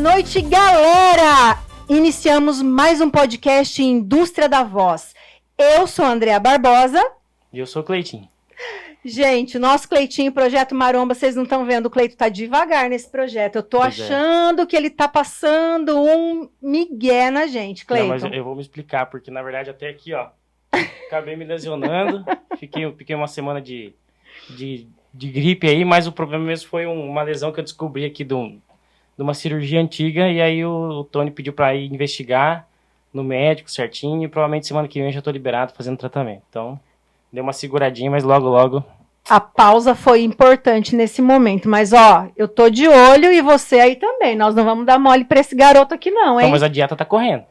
noite, galera! Iniciamos mais um podcast Indústria da Voz. Eu sou a Andrea Barbosa. E eu sou o Cleitinho. Gente, o nosso Cleitinho, Projeto Maromba, vocês não estão vendo, o Cleito tá devagar nesse projeto. Eu tô achando que ele tá passando um migué na gente, Cleiton. Não, mas eu vou me explicar, porque na verdade até aqui, ó, acabei me lesionando, fiquei uma semana de gripe aí, mas o problema mesmo foi uma lesão que eu descobri aqui de uma cirurgia antiga, e aí o Tony pediu pra ir investigar no médico certinho, e provavelmente semana que vem eu já tô liberado fazendo tratamento. Então, deu uma seguradinha, mas logo... A pausa foi importante nesse momento, mas ó, eu tô de olho e você aí também. Nós não vamos dar mole pra esse garoto aqui não, hein? Não, mas a dieta tá correndo.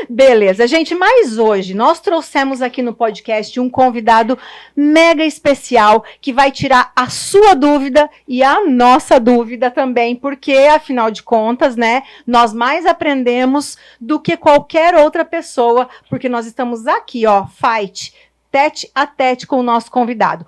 Beleza, gente, mas hoje nós trouxemos aqui no podcast um convidado mega especial que vai tirar a sua dúvida e a nossa dúvida também, porque afinal de contas, né, nós mais aprendemos do que qualquer outra pessoa, porque nós estamos aqui, ó, tete a tete com o nosso convidado.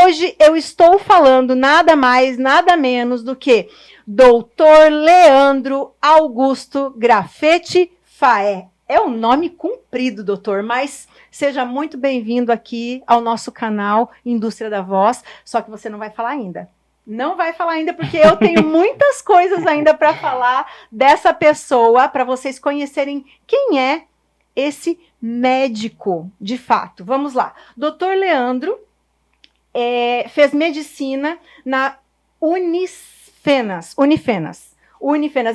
Hoje eu estou falando nada mais, nada menos do que Dr. Leandro Augusto Grafetti Faé. É um nome comprido, doutor, mas seja muito bem-vindo aqui ao nosso canal Indústria da Voz, só que você não vai falar ainda. Não vai falar ainda, porque eu tenho muitas coisas ainda para falar dessa pessoa, para vocês conhecerem quem é esse médico, de fato. Vamos lá. Dr. Leandro fez medicina na Unifenas.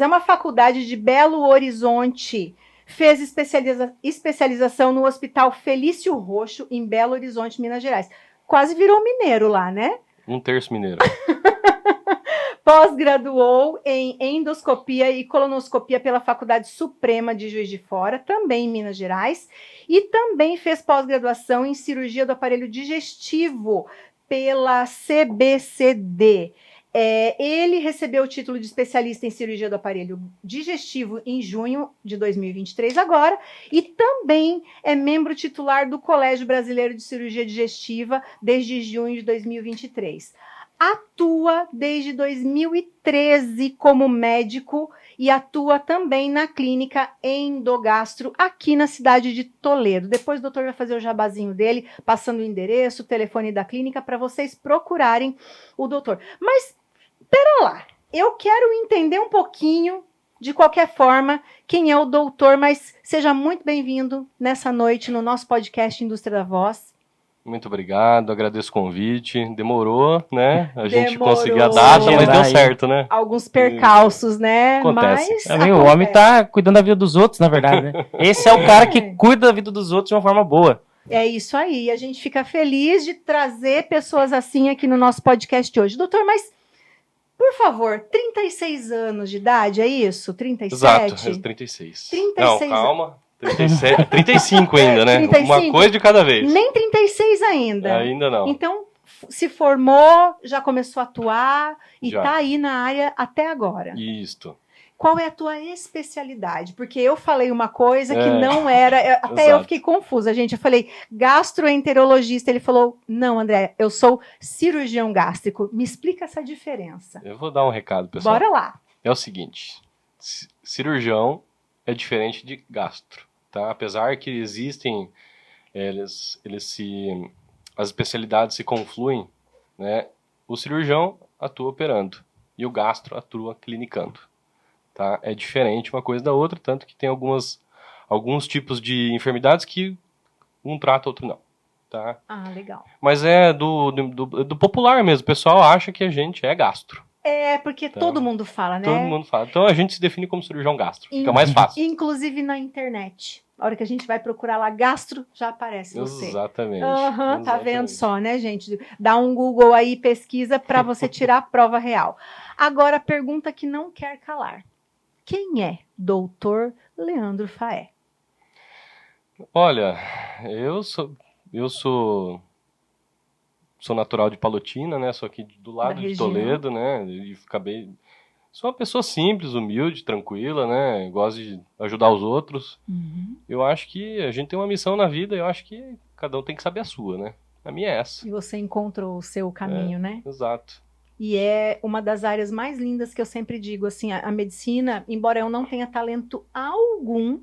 É uma faculdade de Belo Horizonte. Fez especialização no Hospital Felício Roxo, em Belo Horizonte, Minas Gerais. Quase virou mineiro lá, né? Um terço mineiro. Pós-graduou em endoscopia e colonoscopia pela Faculdade Suprema de Juiz de Fora, também em Minas Gerais, e também fez pós-graduação em cirurgia do aparelho digestivo pela CBCD. Ele recebeu o título de especialista em cirurgia do aparelho digestivo em junho de 2023 agora, e também é membro titular do Colégio Brasileiro de Cirurgia Digestiva desde junho de 2023. Atua desde 2013 como médico e atua também na clínica Endogastro aqui na cidade de Toledo. Depois o doutor vai fazer o jabazinho dele, passando o endereço, o telefone da clínica para vocês procurarem o doutor. Mas, pera lá, eu quero entender um pouquinho, de qualquer forma, quem é o doutor, mas seja muito bem-vindo nessa noite no nosso podcast Indústria da Voz. Muito obrigado, agradeço o convite. Demorou, né? A gente conseguiu a data, mas deu certo, né? Alguns percalços, né? Acontece. Mas o homem tá cuidando da vida dos outros, na verdade, né? Esse é o cara que cuida da vida dos outros de uma forma boa. É isso aí. A gente fica feliz de trazer pessoas assim aqui no nosso podcast de hoje. Doutor, mas, por favor, 36 anos de idade, é isso? 37? Exato, 36. 36 Não, calma. 37, 35 ainda, né? 35? Uma coisa de cada vez. Nem 36 ainda. Ainda não. Então, se formou, já começou a atuar e Já. tá aí na área até agora. Isto. Qual é a tua especialidade? Porque eu falei uma coisa que não era... Até eu fiquei confusa, gente. Eu falei gastroenterologista. Ele falou, não, André, eu sou cirurgião gástrico. Me explica essa diferença. Eu vou dar um recado, pessoal. Bora lá. É o seguinte. Cirurgião é diferente de gastro, tá? Apesar que existem, as especialidades se confluem, né? O cirurgião atua operando e o gastro atua clinicando, tá? É diferente uma coisa da outra, tanto que tem alguns tipos de enfermidades que um trata, outro não, tá? Ah, legal. Mas é do popular mesmo, o pessoal acha que a gente é gastro. É, porque todo mundo fala, né? Todo mundo fala. Então a gente se define como cirurgião gastro. Fica mais fácil. Inclusive na internet. A hora que a gente vai procurar lá gastro, já aparece você. Exatamente. Tá vendo só, né, gente? Dá um Google aí, pesquisa para você tirar a prova real. Agora, a pergunta que não quer calar. Quem é Dr. Leandro Faé? Olha, eu sou natural de Palotina, né? Sou aqui do lado de Toledo, né? E sou uma pessoa simples, humilde, tranquila, né? Gosto de ajudar os outros. Uhum. Eu acho que a gente tem uma missão na vida, eu acho que cada um tem que saber a sua, né? A minha é essa. E você encontrou o seu caminho, né? Exato. E é uma das áreas mais lindas que eu sempre digo, assim, a medicina, embora eu não tenha talento algum,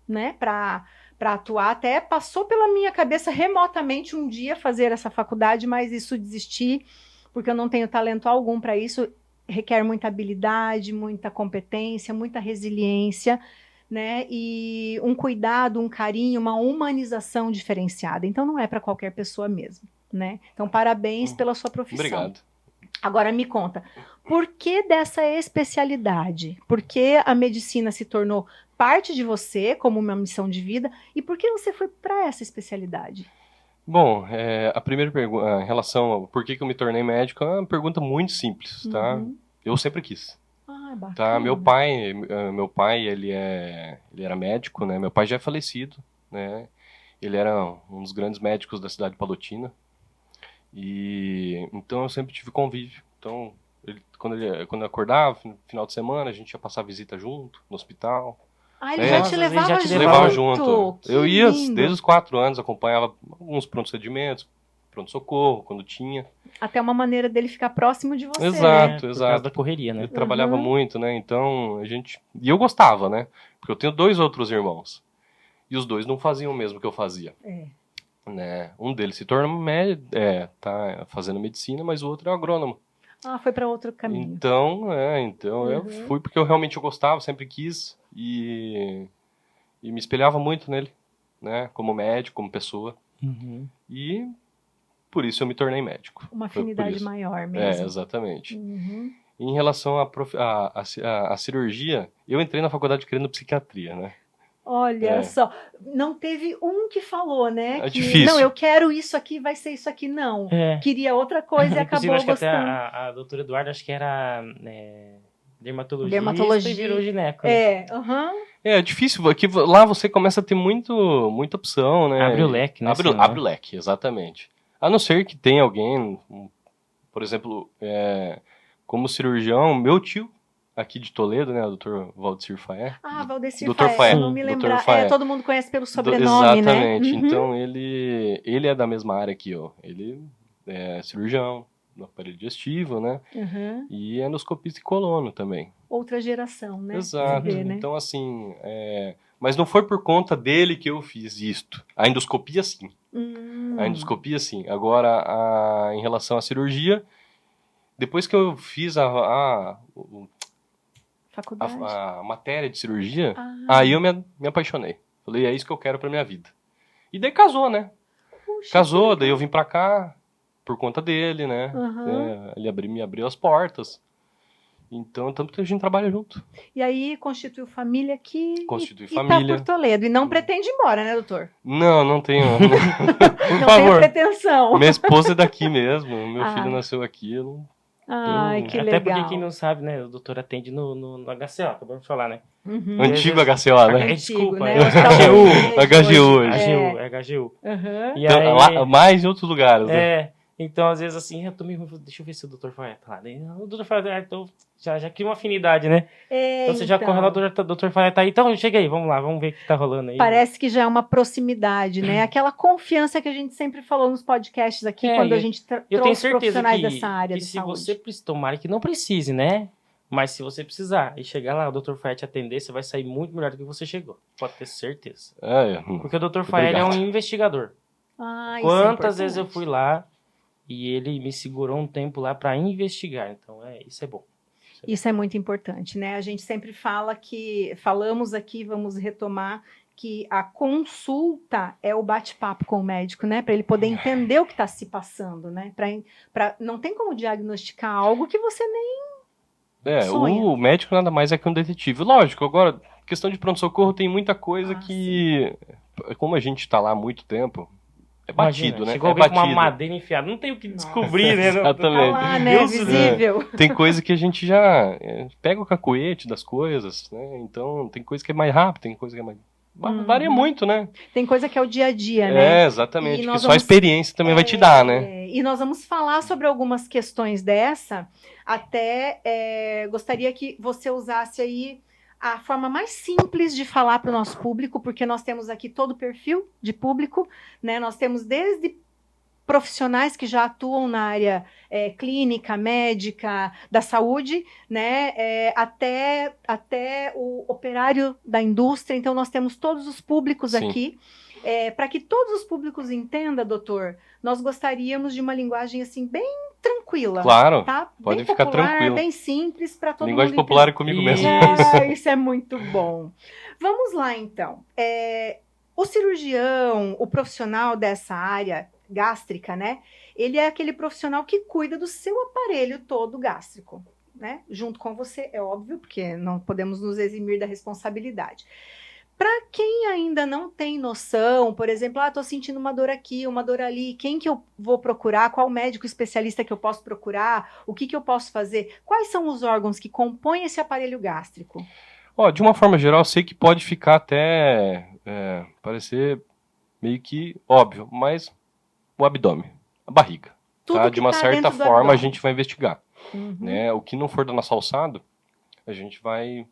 né, para atuar, até passou pela minha cabeça remotamente um dia fazer essa faculdade, mas isso desisti, porque eu não tenho talento algum para isso, requer muita habilidade, muita competência, muita resiliência, né, e um cuidado, um carinho, uma humanização diferenciada. Então não é para qualquer pessoa mesmo, né? Então parabéns pela sua profissão. Obrigado. Agora me conta, por que dessa especialidade? Por que a medicina se tornou parte de você como uma missão de vida e por que você foi para essa especialidade? Bom, a primeira pergunta, em relação ao por que eu me tornei médico, é uma pergunta muito simples, tá? Eu sempre quis. Ah, bacana. Tá, meu pai, ele era médico, né? Meu pai já é falecido, né? Ele era um dos grandes médicos da cidade de Palotina. E então eu sempre tive convívio. Então, quando eu acordava, no final de semana, a gente ia passar visita junto no hospital. Ah, ele já te levava já te junto? Levava junto. Que Eu ia lindo. desde os 4 anos, acompanhava alguns procedimentos, pronto-socorro, quando tinha. Até uma maneira dele ficar próximo de você, Exato. né? Por causa da correria, né? Eu trabalhava muito, né? Então, E eu gostava, né? Porque eu tenho 2 outros irmãos. E os 2 não faziam o mesmo que eu fazia. Né? Um deles se torna médico, tá fazendo medicina, mas o outro é agrônomo. Ah, foi para outro caminho. Então eu fui porque eu realmente gostava, sempre quis e me espelhava muito nele, né? Como médico, como pessoa. Uhum. E por isso eu me tornei médico. Uma Foi por afinidade isso. maior mesmo. Exatamente. Uhum. Em relação à cirurgia, eu entrei na faculdade querendo psiquiatria, né? Olha só, não teve um que falou, né? É que, difícil. Não, eu quero isso aqui, vai ser isso aqui, não. É. Queria outra coisa e Inclusive, acabou acho que até gostando. a doutora Eduarda, acho que era dermatologista Dermatologia. e virou gineco. né? É difícil, aqui, lá você começa a ter muita opção, né? Abre o leque, né? Abre o leque, exatamente. A não ser que tenha alguém, por exemplo, como cirurgião, meu tio, aqui de Toledo, né, o Dr. Valdecir Faé. Ah, Valdecir Dr. Faé, Faé. eu não me Dr. lembrar. Faé. Todo mundo conhece pelo sobrenome, exatamente. né? Uhum. Então, ele é da mesma área que eu. Ele é cirurgião no aparelho digestivo, né? Uhum. E é endoscopista e colono também. Outra geração, né? Exato. Se vê, né? Então, assim, mas não foi por conta dele que eu fiz isto. A endoscopia, sim. A endoscopia, sim. Agora, em relação à cirurgia, depois que eu fiz Faculdade. a matéria de cirurgia, Ah. aí eu me apaixonei. Falei, é isso que eu quero pra minha vida. E daí casou, né? Puxa, Casou, que daí eu legal. vim pra cá por conta dele, né? Uhum. Ele me abriu as portas. Então, tanto que a gente trabalha junto. E aí constituiu família aqui Constitui e família. tá por Toledo. E não pretende ir embora, né, doutor? Não tenho. Por Não favor. tem pretensão. Minha esposa é daqui mesmo. Meu Ah. filho nasceu aqui. Eu não... Ai, que Até legal. porque quem não sabe, né? O doutor atende no HCO, acabamos de falar, né? Uhum. Antigo vezes- HCO, né? Antigo, Desculpa, né? é Hospital HGU. HGU hoje. hoje. É HGU. Uhum. E Então, aí, lá, mais em outros lugares, né? então às vezes assim, eu tô meio, deixa eu ver se o doutor Faé tá lá. Daí, o doutor Faé, então já cria uma afinidade, né? Então você já corre lá, o doutor Faé tá aí. Então chega aí, vamos lá, vamos ver o que tá rolando aí. Parece que já é uma proximidade, né? Aquela confiança que a gente sempre falou nos podcasts aqui, quando a gente Eu tenho trouxe certeza profissionais que, dessa área que de se saúde. você tomara que não precise, né? Mas se você precisar e chegar lá, o Dr. Faé te atender, você vai sair muito melhor do que você chegou. Pode ter certeza. Porque o Dr. Faé ele é um investigador. Ah, isso Quantas é vezes eu fui lá e ele me segurou um tempo lá para investigar. Então, isso é bom. Isso é muito importante, né? A gente sempre falamos aqui, vamos retomar, que a consulta é o bate-papo com o médico, né? Para ele poder entender o que está se passando, né? Não tem como diagnosticar algo que você nem sonha. O médico nada mais é que um detetive. Lógico, agora, questão de pronto-socorro tem muita coisa que, como a gente tá lá há muito tempo, é batido, Imagina, né? chegou alguém com uma madeira enfiada, não tem o que descobrir, né? Exatamente. Tá lá, né? Deus Visível. Tem coisa que a gente já pega o cacuete das coisas, né? Então, tem coisa que é mais rápido, tem coisa que é mais... Varia muito, né? Tem coisa que é o dia a dia, né? Exatamente. E Que nós só a vamos- experiência também vai te dar, né? E nós vamos falar sobre algumas questões dessa. Até gostaria que você usasse aí a forma mais simples de falar para o nosso público, porque nós temos aqui todo o perfil de público, né? Nós temos desde profissionais que já atuam na área clínica, médica, da saúde, né, até o operário da indústria. Então, nós temos todos os públicos Sim. aqui. Para que todos os públicos entendam, doutor, nós gostaríamos de uma linguagem assim bem tranquila. Claro, Tá? pode Bem ficar popular, tranquilo. bem simples para todo Linguagem mundo popular é entender. comigo mesmo. Isso é muito bom. Vamos lá, então. O cirurgião, o profissional dessa área gástrica, né? Ele é aquele profissional que cuida do seu aparelho todo gástrico, né? Junto com você, é óbvio, porque não podemos nos eximir da responsabilidade. Para quem ainda não tem noção, por exemplo, estou sentindo uma dor aqui, uma dor ali, quem que eu vou procurar, qual médico especialista que eu posso procurar, o que que eu posso fazer, quais são os órgãos que compõem esse aparelho gástrico? De uma forma geral, eu sei que pode ficar até parecer meio que óbvio, mas o abdômen, a barriga. Tudo Tá? que De uma tá certa dentro do forma, abdômen. a gente vai investigar. Uhum. Né? O que não for da nossa alçada, a gente vai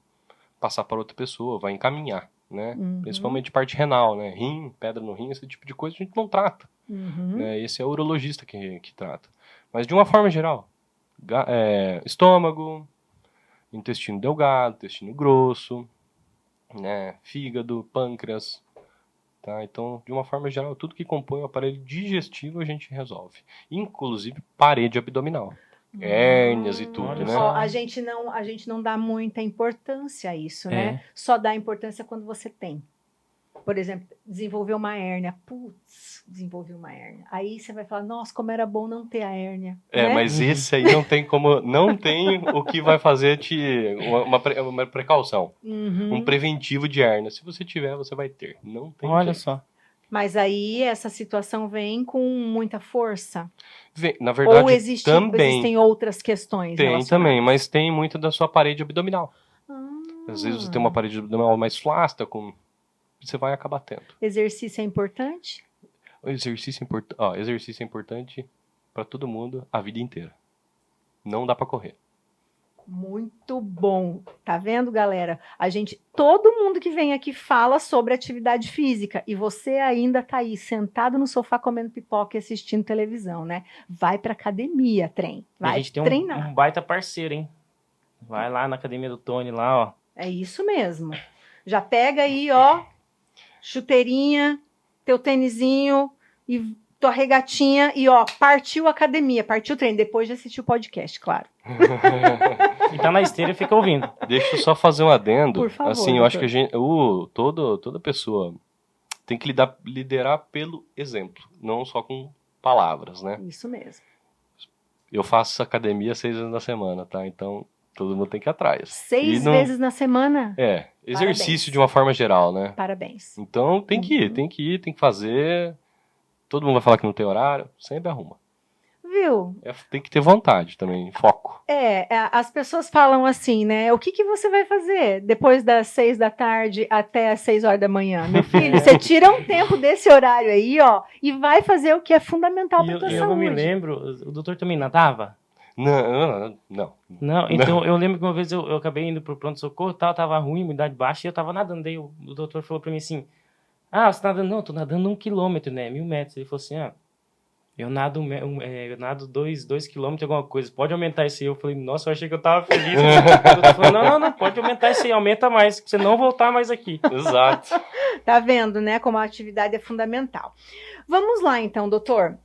passar para outra pessoa, vai encaminhar. Né? Uhum. Principalmente parte renal, né? Rim, pedra no rim, esse tipo de coisa a gente não trata. Uhum. Né? Esse é o urologista que trata. Mas de uma forma geral, estômago, intestino delgado, intestino grosso, né? Fígado, pâncreas. Tá? Então, de uma forma geral, tudo que compõe o aparelho digestivo a gente resolve. Inclusive parede abdominal. Hérnias e tudo, olha né? só. A gente não dá muita importância a isso, né? Só dá importância quando você tem. Por exemplo, desenvolveu uma hérnia. Putz, desenvolveu uma hérnia. Aí você vai falar, nossa, como era bom não ter a hérnia. Né? Mas esse aí não tem como, não tem o que vai fazer uma precaução. Uhum. Um preventivo de hérnia. Se você tiver, você vai ter. Não tem Olha jeito. só. Mas aí essa situação vem com muita força? Na verdade, Ou existem outras questões? Tem relacionadas? também, mas tem muito da sua parede abdominal. Ah. Às vezes você tem uma parede abdominal mais flácida, você vai acabar tendo. Exercício é importante? O exercício é importante para todo mundo a vida inteira. Não dá para correr. Muito bom. Tá vendo, galera? Todo mundo que vem aqui fala sobre atividade física e você ainda tá aí sentado no sofá comendo pipoca e assistindo televisão, né? Vai pra academia, trem. E a Vai gente tem treinar. um baita parceiro, hein? Vai lá na academia do Tony, lá, ó. É isso mesmo. Já pega aí, ó, chuteirinha, teu tênisinho e tua regatinha e, ó, partiu a academia, partiu o treino, depois de assistir o podcast, claro. E tá na esteira e fica ouvindo. Deixa eu só fazer um adendo. Por favor, assim, eu acho doutor. que toda pessoa tem que liderar pelo exemplo, não só com palavras, né? Isso mesmo. Eu faço academia 6 vezes na semana, tá? Então, todo mundo tem que ir atrás. 6 vezes na semana? Exercício Parabéns. de uma forma geral, né? Parabéns. Então, tem que ir, tem que fazer. Todo mundo vai falar que não tem horário, sempre arruma. Viu? Tem que ter vontade também, foco. As pessoas falam assim, né? O que você vai fazer depois das 6 da tarde até as 6 horas da manhã? Meu filho, você tira um tempo desse horário aí, ó, e vai fazer o que é fundamental para tua Eu saúde. não me lembro, o doutor também nadava? Não. Não, então eu lembro que uma vez eu acabei indo pro pronto-socorro, tava ruim, umidade baixa, e eu tava nadando. Daí o doutor falou pra mim assim, você tá nadando? Não, eu tô nadando 1 quilômetro, né, 1.000 metros. Ele falou assim, eu nado 2 quilômetros, alguma coisa, pode aumentar isso aí? Eu falei, nossa, eu achei que eu tava feliz. O doutor falou, não, pode aumentar isso aí, aumenta mais, pra você não voltar mais aqui. Exato. Tá vendo, né, como a atividade é fundamental. Vamos lá, então, doutor.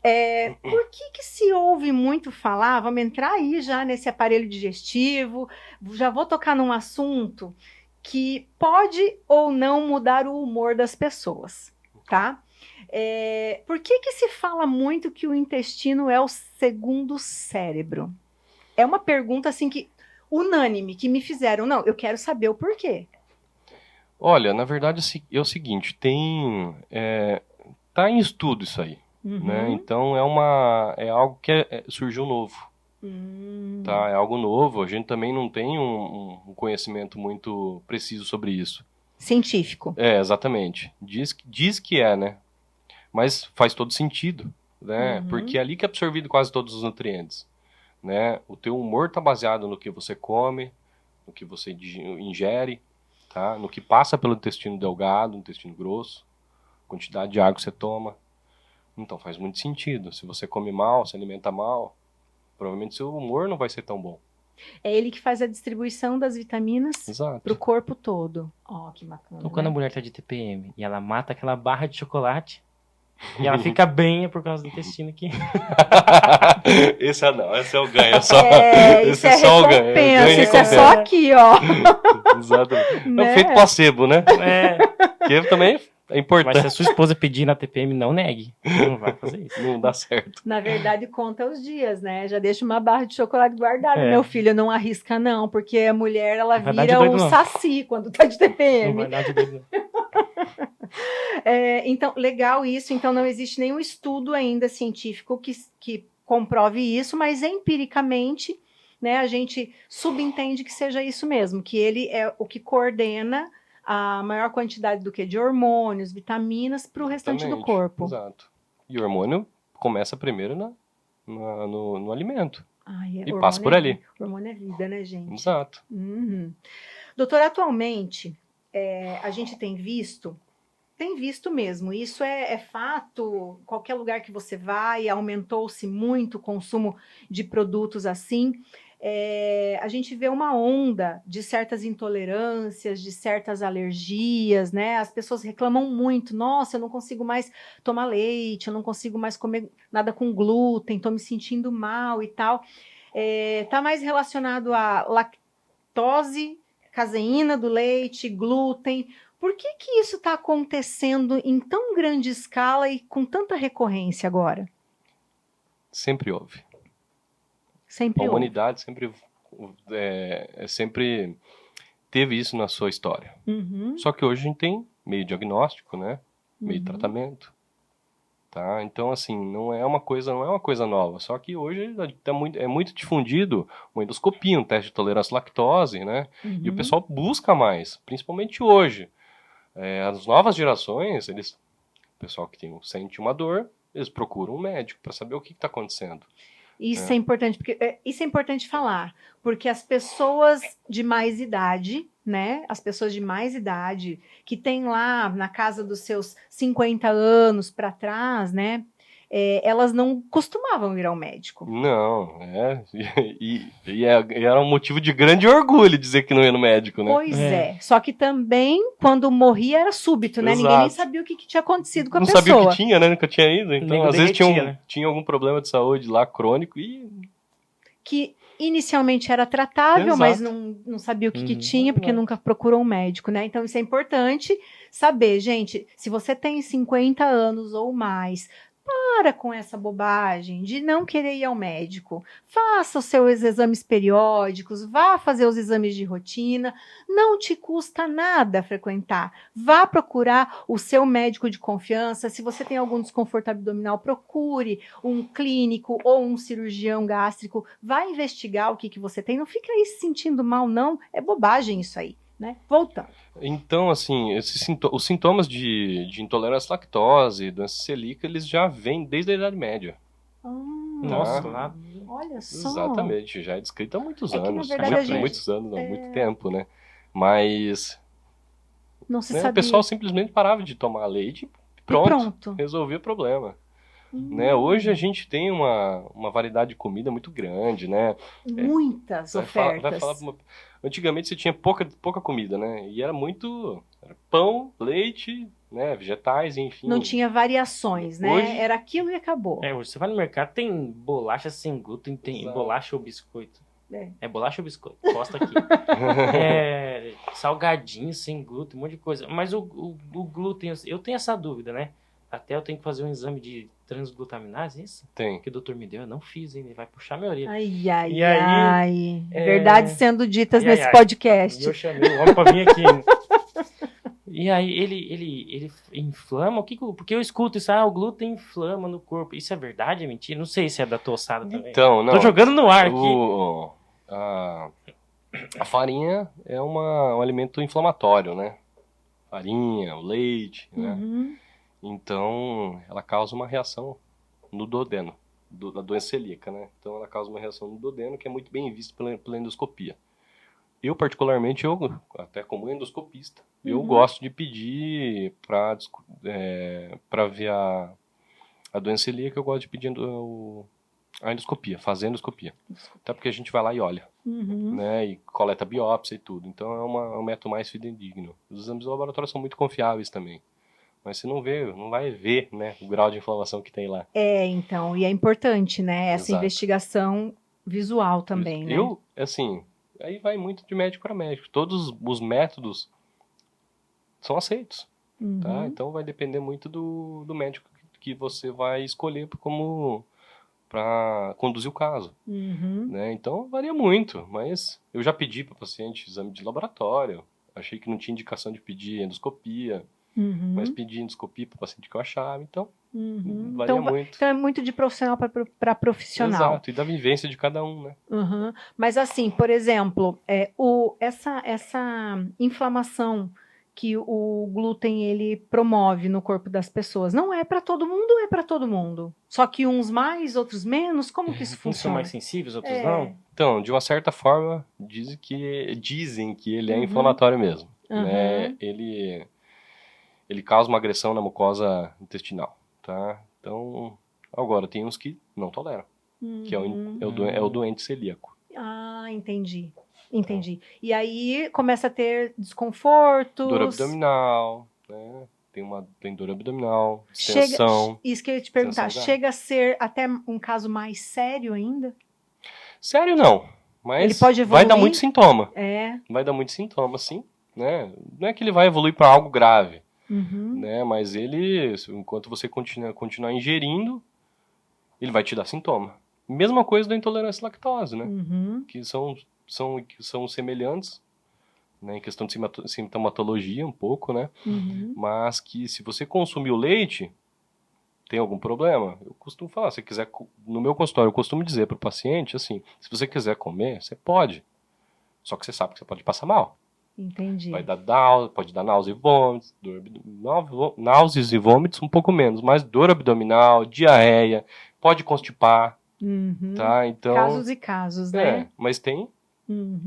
Por que se ouve muito falar, vamos entrar aí já nesse aparelho digestivo, já vou tocar num assunto que pode ou não mudar o humor das pessoas, tá? Por que se fala muito que o intestino é o segundo cérebro? É uma pergunta, assim, unânime, que me fizeram. Não, eu quero saber o porquê. Olha, na verdade é o seguinte, tá em estudo isso aí, né? Então é algo que surgiu novo, tá? É algo novo, a gente também não tem um conhecimento muito preciso sobre isso. Científico. Exatamente. Diz que né? Mas faz todo sentido, né? Porque é ali que é absorvido quase todos os nutrientes, né? O teu humor tá baseado no que você come, no que você ingere, tá? No que passa pelo intestino delgado, intestino grosso, quantidade de água que você toma. Então faz muito sentido. Se você come mal, se alimenta mal, provavelmente seu humor não vai ser tão bom. É ele que faz a distribuição das vitaminas Exato. pro corpo todo. Ó, que bacana, Então, quando a né? mulher tá de TPM e ela mata aquela barra de chocolate e ela fica bem é por causa do intestino aqui. Esse não, esse é o ganho. Só, Isso esse é só o ganho. recompensa, Ganho e isso é recompensa. só aqui, ó. Exatamente. Né? É feito placebo, né? É, Que também é mas importante. se a sua esposa pedir na TPM, não negue. Não vai fazer isso. Não dá certo. Na verdade, conta os dias, né? Já deixa uma barra de chocolate guardada. É. Meu filho, não arrisca não, porque a mulher, ela Não vai dar de vira doido, o não. saci quando tá de Não TPM. vai dar de dedo. Então, legal isso. Então, não existe nenhum estudo ainda científico que comprove isso, mas empiricamente, né, a gente subentende que seja isso mesmo, que ele é o que coordena a maior quantidade do que de hormônios, vitaminas para o restante do Exatamente. corpo. Exato. E o hormônio começa primeiro no alimento. Ai, E passa por ali. Hormônio é vida, né, gente? Exato. Uhum. Doutor, atualmente, a gente tem visto mesmo, isso é fato, qualquer lugar que você vai, aumentou-se muito o consumo de produtos assim. A gente vê uma onda de certas intolerâncias, de certas alergias, né? As pessoas reclamam muito, nossa, eu não consigo mais tomar leite, eu não consigo mais comer nada com glúten, estou me sentindo mal e tal. Tá mais relacionado a lactose, caseína do leite, glúten. Por que isso está acontecendo em tão grande escala e com tanta recorrência agora? Sempre houve. Sempre A houve. humanidade sempre teve isso na sua história. Uhum, Só que hoje a gente tem meio diagnóstico, né? Meio uhum. tratamento. Tá? Então, assim, não é uma coisa nova. Só que hoje é muito difundido uma endoscopia, um teste de tolerância à lactose, né? E o Uhum. pessoal busca mais, principalmente hoje. As novas gerações, o pessoal que sente uma dor, eles procuram um médico para saber o que está acontecendo. Isso é importante, porque isso é importante falar, porque as pessoas de mais idade, né? As pessoas de mais idade que têm lá na casa dos seus 50 anos para trás, né? Elas não costumavam ir ao médico. Não, e era um motivo de grande orgulho dizer que não ia no médico, né? Pois é. Só que também, quando morria, era súbito, né? Ninguém nem Exato. sabia o que tinha acontecido com a Não pessoa. sabia o que tinha, né? Nunca tinha ido. Então, Nego às vezes derretia, tinha algum problema de saúde lá, crônico, e Que inicialmente era tratável, Exato. mas não sabia o que tinha, porque Exato. nunca procurou um médico, né? Então, isso é importante saber, gente. Se você tem 50 anos ou mais, para com essa bobagem de não querer ir ao médico. Faça os seus exames periódicos, vá fazer os exames de rotina. Não te custa nada frequentar. Vá procurar o seu médico de confiança. Se você tem algum desconforto abdominal, procure um clínico ou um cirurgião gástrico. Vá investigar o que você tem. Não fica aí se sentindo mal, não. É bobagem isso aí, né? Voltando. Então, assim, os sintomas de intolerância à lactose, doença celíaca, eles já vêm desde a Idade Média. Nossa, lá. Olha só. Exatamente, já é descrito há muitos É que, na anos. verdade, Já a há gente- muitos anos, há muito tempo, né? Mas Não se né, o sabia. pessoal simplesmente parava de tomar leite e E pronto. Resolvia o problema. Hum. Né? Hoje a gente tem uma variedade de comida muito grande, né? Muitas Vai ofertas. falar antigamente você tinha pouca comida, né? E era pão, leite, né? Vegetais, enfim. Não tinha variações, né? Hoje- Era aquilo e acabou. Hoje você vai no mercado, tem bolacha sem glúten, tem Exato. bolacha ou biscoito. É. Bolacha ou biscoito? Posta aqui. Salgadinho sem glúten, um monte de coisa. Mas o glúten, eu tenho essa dúvida, né? Até eu tenho que fazer um exame de transglutaminase, isso? Tem. Que o doutor me deu, eu não fiz, hein? Ele vai puxar minha orelha. Ai, E aí, ai. Verdades sendo ditas Ai, ai, nesse ai. podcast. E eu chamei o homem pra vir aqui. Né? E aí ele inflama? Porque eu escuto isso, o glúten inflama no corpo. Isso é verdade, é mentira? Não sei se é da tossada também. Então, não. Tô jogando no ar aqui. A farinha é um alimento inflamatório, né? Farinha, o leite, né? Uhum. Então, ela causa uma reação no duodeno, da doença celíaca, né? Então, ela causa uma reação no duodeno que é muito bem vista pela endoscopia. Eu, particularmente, até como endoscopista, eu gosto de pedir para ver a A doença celíaca eu gosto de pedir a endoscopia, fazer a endoscopia. Até porque a gente vai lá e olha, né? E coleta biópsia e tudo. Então é um método mais fidedigno. Os exames de laboratório são muito confiáveis também. Mas você não vai ver, né, o grau de inflamação que tem lá. Então, e é importante, né, essa Exato. investigação visual também, né? Aí vai muito de médico para médico. Todos os métodos são aceitos, tá? Então vai depender muito do médico que você vai escolher para conduzir o caso, né? Então varia muito, mas eu já pedi para o paciente exame de laboratório, achei que não tinha indicação de pedir endoscopia, mas pedi endoscopia para o paciente que eu achava, então varia muito. Então é muito de profissional para profissional. Exato, e da vivência de cada um, né? Mas assim, por exemplo, essa inflamação que o glúten ele promove no corpo das pessoas, não é para todo mundo ou é para todo mundo? Só que uns mais, outros menos? Como que isso Uns são funciona? mais sensíveis, outros não? Então, de uma certa forma, dizem que ele é inflamatório mesmo, né? Ele causa uma agressão na mucosa intestinal, tá? Então, agora, tem uns que não toleram, que é o doente celíaco. Ah, entendi. E aí começa a ter desconfortos. Dor abdominal, né? Tem dor abdominal, extensão. Isso que eu ia te perguntar, chega a ser até um caso mais sério ainda? Sério não, mas ele pode evoluir? Vai dar muito sintoma. Vai dar muito sintoma, sim, né? Não é que ele vai evoluir para algo grave, né? Mas enquanto você continuar ingerindo, ele vai te dar sintoma. Mesma coisa da intolerância à lactose, né? Que são semelhantes, né, em questão de sintomatologia um pouco, né? Mas que se você consumir o leite, tem algum problema? Eu costumo falar, se quiser, no meu consultório, eu costumo dizer para o paciente, assim, se você quiser comer, você pode. Só que você sabe que você pode passar mal. Entendi. Pode dar náusea e vômitos, náuseas e vômitos um pouco menos, mas dor abdominal, diarreia, pode constipar, tá? Então, casos e casos, né? Mas tem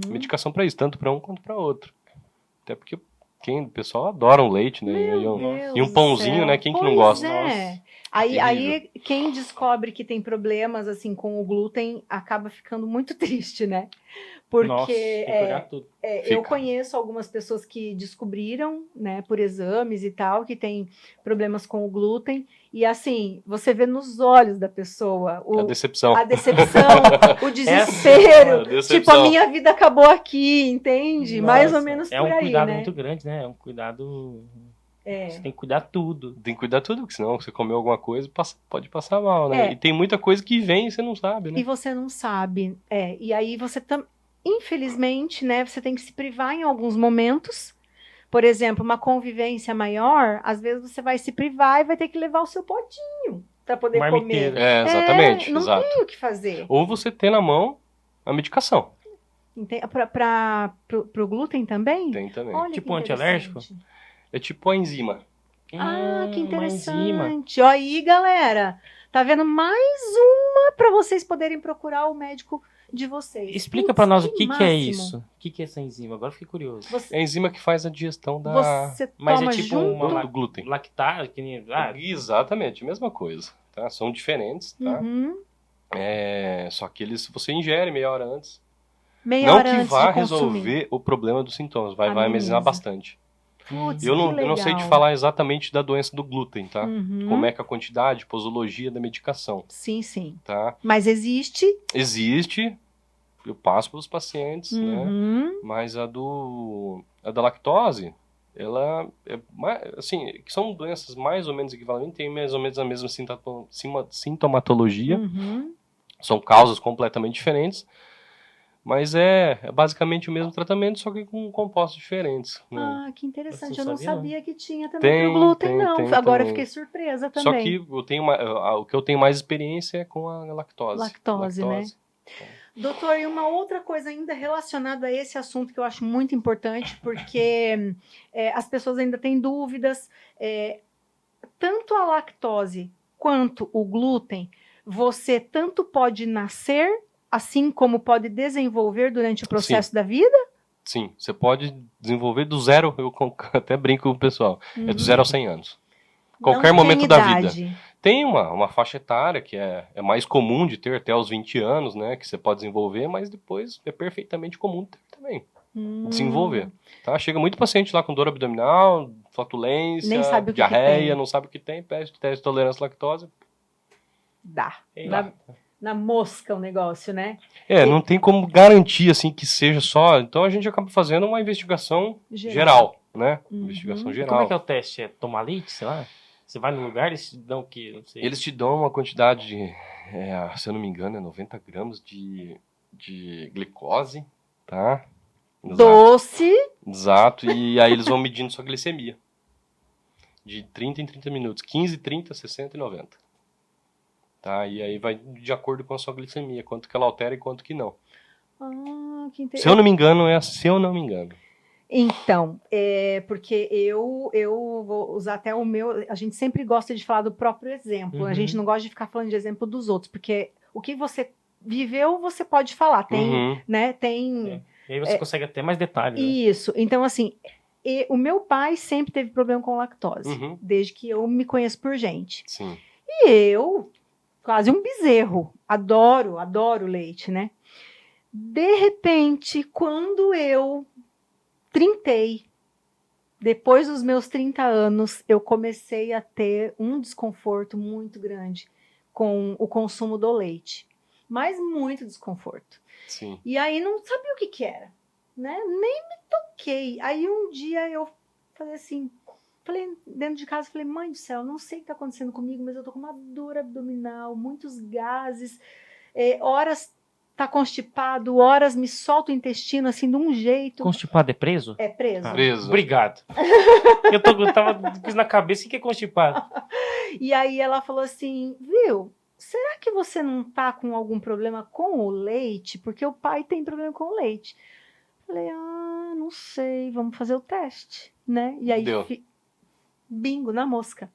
medicação para isso, tanto para um quanto para outro. Até porque o pessoal adora um leite, né? E um pãozinho, né? Quem que não gosta? Aí quem descobre que tem problemas assim com o glúten acaba ficando muito triste, né? Porque eu conheço algumas pessoas que descobriram, né, por exames e tal, que tem problemas com o glúten. E assim, você vê nos olhos da pessoa a decepção, o desespero. Tipo, a minha vida acabou aqui, entende? Mais ou menos por aí, né? É um cuidado muito grande, né? É um cuidado... Você tem que cuidar tudo. Tem que cuidar tudo, porque senão você comeu alguma coisa, pode passar mal, né? E tem muita coisa que vem e você não sabe, né? E você não sabe. E aí você infelizmente, né, você tem que se privar em alguns momentos. Por exemplo, uma convivência maior, às vezes você vai se privar e vai ter que levar o seu potinho para poder comer. Exatamente. Não tem o que fazer. Ou você tem na mão a medicação. Pro glúten também? Tem também. Olha, tipo antialérgico? É tipo a enzima. Que interessante. Ó, aí, galera, tá vendo mais uma para vocês poderem procurar o médico de vocês. Explica para nós o que é isso. O que é essa enzima? Agora eu fiquei curioso. É a enzima que faz a digestão da... Mas é tipo do glúten. Lactase? Exatamente, mesma coisa. Tá? São diferentes, tá? Só que você ingere meia hora antes. Não que vá resolver o problema dos sintomas, vai amenizar bastante. Putz, eu não sei te falar exatamente da doença do glúten, tá? Como é que a quantidade, posologia da medicação. Sim. Tá? Mas existe? Existe. Eu passo para os pacientes, né? Mas a da lactose, ela assim, são doenças mais ou menos equivalentes, tem mais ou menos a mesma sintomatologia. São causas completamente diferentes. Mas é basicamente o mesmo tratamento, só que com compostos diferentes. Né? Que interessante. Eu não sabia que tinha também pro glúten, não. Agora eu fiquei surpresa também. Só que o que eu tenho mais experiência é com a lactose. Lactose, né? Doutor, e uma outra coisa ainda relacionada a esse assunto que eu acho muito importante, porque as pessoas ainda têm dúvidas. Tanto a lactose quanto o glúten, você tanto pode nascer, assim como pode desenvolver durante o processo da vida? Sim, você pode desenvolver do zero, eu até brinco com o pessoal, é do 0 aos 100 anos. Qualquer momento da vida. Tem uma faixa etária que é mais comum de ter até os 20 anos, né? Que você pode desenvolver, mas depois é perfeitamente comum ter também. Desenvolver. Tá? Chega muito paciente lá com dor abdominal, flatulência, Nem sabe o que diarreia, tem. não sabe o que tem, pede teste de tolerância à lactose. Dá. Sei lá. Na mosca o negócio, né? Não tem como garantir, assim, que seja só... Então a gente acaba fazendo uma investigação geral, né? Investigação geral. Como é que é o teste? É tomar leite, sei lá? Você vai no lugar, eles te dão o quê? Não sei. Eles te dão uma quantidade de, se eu não me engano, 90 gramas de glicose, tá? Exato. Doce. Exato, e aí eles vão medindo sua glicemia. De 30 em 30 minutos. 15, 30, 60 e 90. Tá? E aí vai de acordo com a sua glicemia, quanto que ela altera e quanto que não. Que interessante. Se eu não me engano, se eu não me engano. Então, porque eu vou usar até o meu... A gente sempre gosta de falar do próprio exemplo. A gente não gosta de ficar falando de exemplo dos outros, porque o que você viveu, você pode falar. Tem, né? Tem... E aí você consegue até mais detalhes. Né? Isso. Então, assim, o meu pai sempre teve problema com lactose, desde que eu me conheço por gente. Sim. E eu, quase um bezerro, adoro leite, né? De repente, quando eu trintei, depois dos meus 30 anos, eu comecei a ter um desconforto muito grande com o consumo do leite. Mas muito desconforto. Sim. E aí não sabia o que era, né? Nem me toquei. Aí um dia eu falei assim, dentro de casa, falei, mãe do céu, não sei o que está acontecendo comigo, mas eu tô com uma dor abdominal, muitos gases, horas tá constipado, horas me solta o intestino assim de um jeito. Constipado é preso? É preso. Preso. Obrigado. eu tava com isso na cabeça, o que é constipado? E aí ela falou assim, viu, será que você não tá com algum problema com o leite? Porque o pai tem problema com o leite. Falei, não sei, vamos fazer o teste, né? E aí, bingo, na mosca.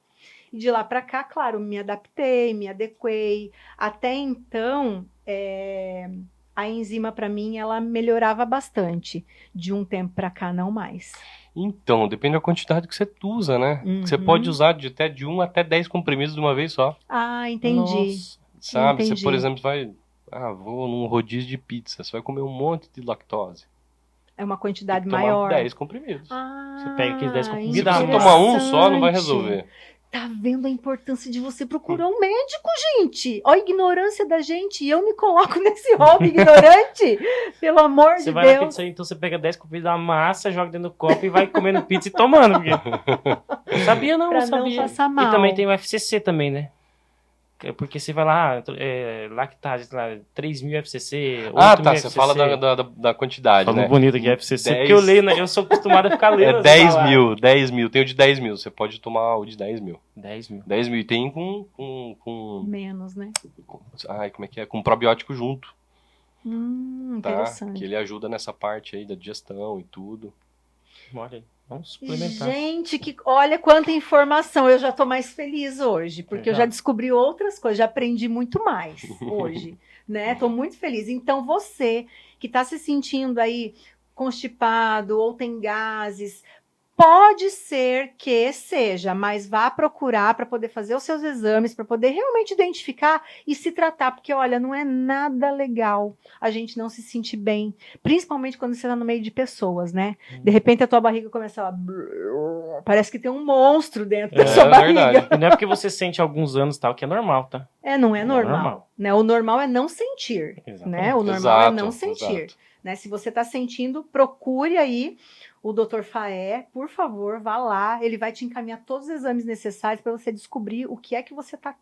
E de lá pra cá, claro, me adaptei, me adequei. Até então, a enzima pra mim, ela melhorava bastante. De um tempo pra cá, não mais. Então, depende da quantidade que você usa, né? Você pode usar até de 1 até 10 comprimidos de uma vez só. Entendi. Nossa. Sabe? Entendi. Você, por exemplo, vou num rodízio de pizza, você vai comer um monte de lactose. É uma quantidade tomar maior. 10 comprimidos. Você pega aqueles 10 comprimidos. Se você tomar um só, não vai resolver. Tá vendo a importância de você procurar um médico, gente? Ó a ignorância da gente. E eu me coloco nesse hobby ignorante. Pelo amor de Deus. Você vai na pizza, então você pega 10 comprimidos da massa, joga dentro do copo e vai comendo pizza e tomando. Não sabia não, pra não sabia. Não passar mal. E também tem o FCC também, né? Porque você vai lá, lactase, 3.000 FCC, 8.000 tá, FCC. você fala da quantidade, Falando né? bonito aqui, FCC, 10... porque eu leio, né? Eu sou acostumado a ficar lendo. 10 mil, tem o de 10 mil, você pode tomar o de 10 mil. 10 mil. 10 mil, e tem com... Menos, né? Como é que é? Com probiótico junto. Tá? Interessante. Que ele ajuda nessa parte aí da digestão e tudo. Olha aí. Vamos suplementar. Gente, olha quanta informação. Eu já tô mais feliz hoje, porque eu já descobri outras coisas, já aprendi muito mais hoje, né? Tô muito feliz. Então, você que tá se sentindo aí constipado ou tem gases, pode ser que seja, mas vá procurar para poder fazer os seus exames, para poder realmente identificar e se tratar, porque olha, não é nada legal a gente não se sentir bem, principalmente quando você está no meio de pessoas, né? De repente a tua barriga começa a... Parece que tem um monstro dentro da sua barriga. Verdade. E não é porque você sente há alguns anos tal, que é normal, tá? Não é normal. Né? O normal é não sentir, né? O normal é não sentir. Né? Se você está sentindo, procure aí o Dr. Faé, por favor, vá lá, ele vai te encaminhar todos os exames necessários para você descobrir o que é que você tá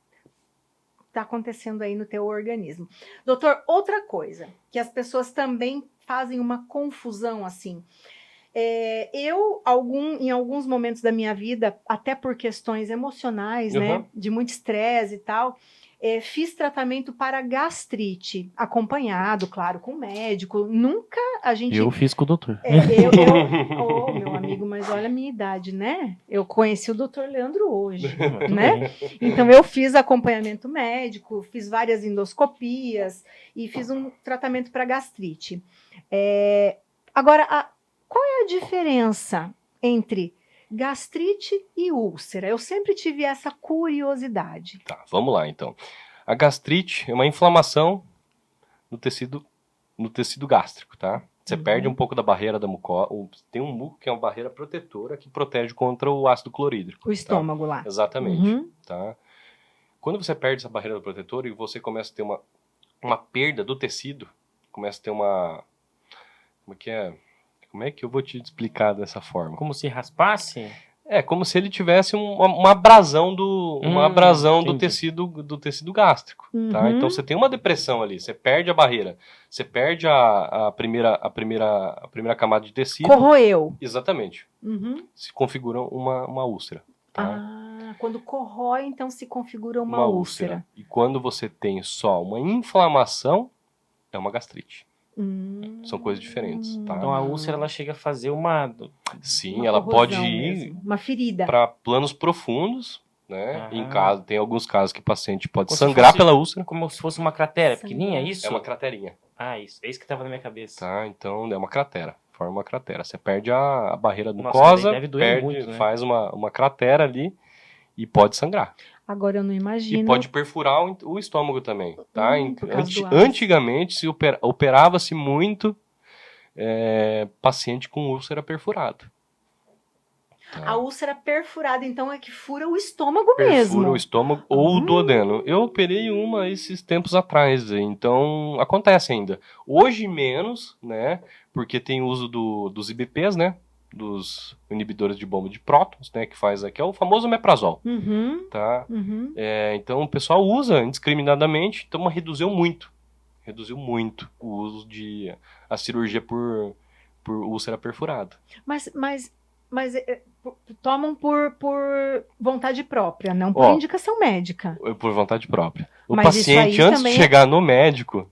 acontecendo aí no teu organismo. Doutor, outra coisa, que as pessoas também fazem uma confusão assim, em alguns momentos da minha vida, até por questões emocionais, né, de muito estresse e tal, fiz tratamento para gastrite, acompanhado, claro, com médico. Nunca a gente... Eu fiz com o doutor. Meu amigo, mas olha a minha idade, né? Eu conheci o doutor Leandro hoje, né? Então, eu fiz acompanhamento médico, fiz várias endoscopias e fiz um tratamento para gastrite. Agora, qual é a diferença entre gastrite e úlcera. Eu sempre tive essa curiosidade. Tá, vamos lá então. A gastrite é uma inflamação no tecido gástrico, tá? Você perde um pouco da barreira da mucosa. Tem um muco que é uma barreira protetora que protege contra o ácido clorídrico. O estômago lá. Exatamente, Uhum. tá? Quando você perde essa barreira protetora e você começa a ter uma perda do tecido, começa a ter uma... Como é que eu vou te explicar dessa forma? Como se raspasse? É como se ele tivesse uma abrasão do entendi. do tecido gástrico, tá? Uhum. Então você tem uma depressão ali, você perde a barreira, você perde a primeira camada de tecido. Corroeu. Exatamente. Uhum. Se configura uma úlcera, tá? Ah, quando corrói, então se configura uma úlcera. E quando você tem só uma inflamação, é uma gastrite. São coisas diferentes, tá? Então a úlcera ela chega a fazer uma... Sim, Uma ela pode corrosão ir mesmo, uma ferida. para planos profundos, né? Tem alguns casos que o paciente pode Como se sangrar fosse- pela úlcera. Como se fosse uma cratera pequenininha, é Sangrar. isso? É uma craterinha, Ah, isso. É isso que tava na minha cabeça. tá? Então é uma cratera, forma uma cratera. Você perde a barreira Nossa, mucosa, daí deve doer muito, né? faz uma cratera ali e pode sangrar. Agora eu não imagino. E pode perfurar o estômago também, tá? por causa do ácido. Antigamente se operava-se muito paciente com úlcera perfurada. A úlcera perfurada, então, é que fura o estômago Perfura mesmo. o estômago ou o duodeno. Eu operei uma esses tempos atrás, então acontece ainda. Hoje menos, né? Porque tem uso dos IBPs, né? Dos inibidores de bomba de prótons, né? Que é o famoso omeprazol, Uhum, tá? uhum. Então o pessoal usa indiscriminadamente, então reduziu muito o uso de a cirurgia por úlcera perfurada. Mas tomam por vontade própria, não por Ó, indicação médica. Por vontade própria. O Mas isso paciente, aí antes de também chegar no médico,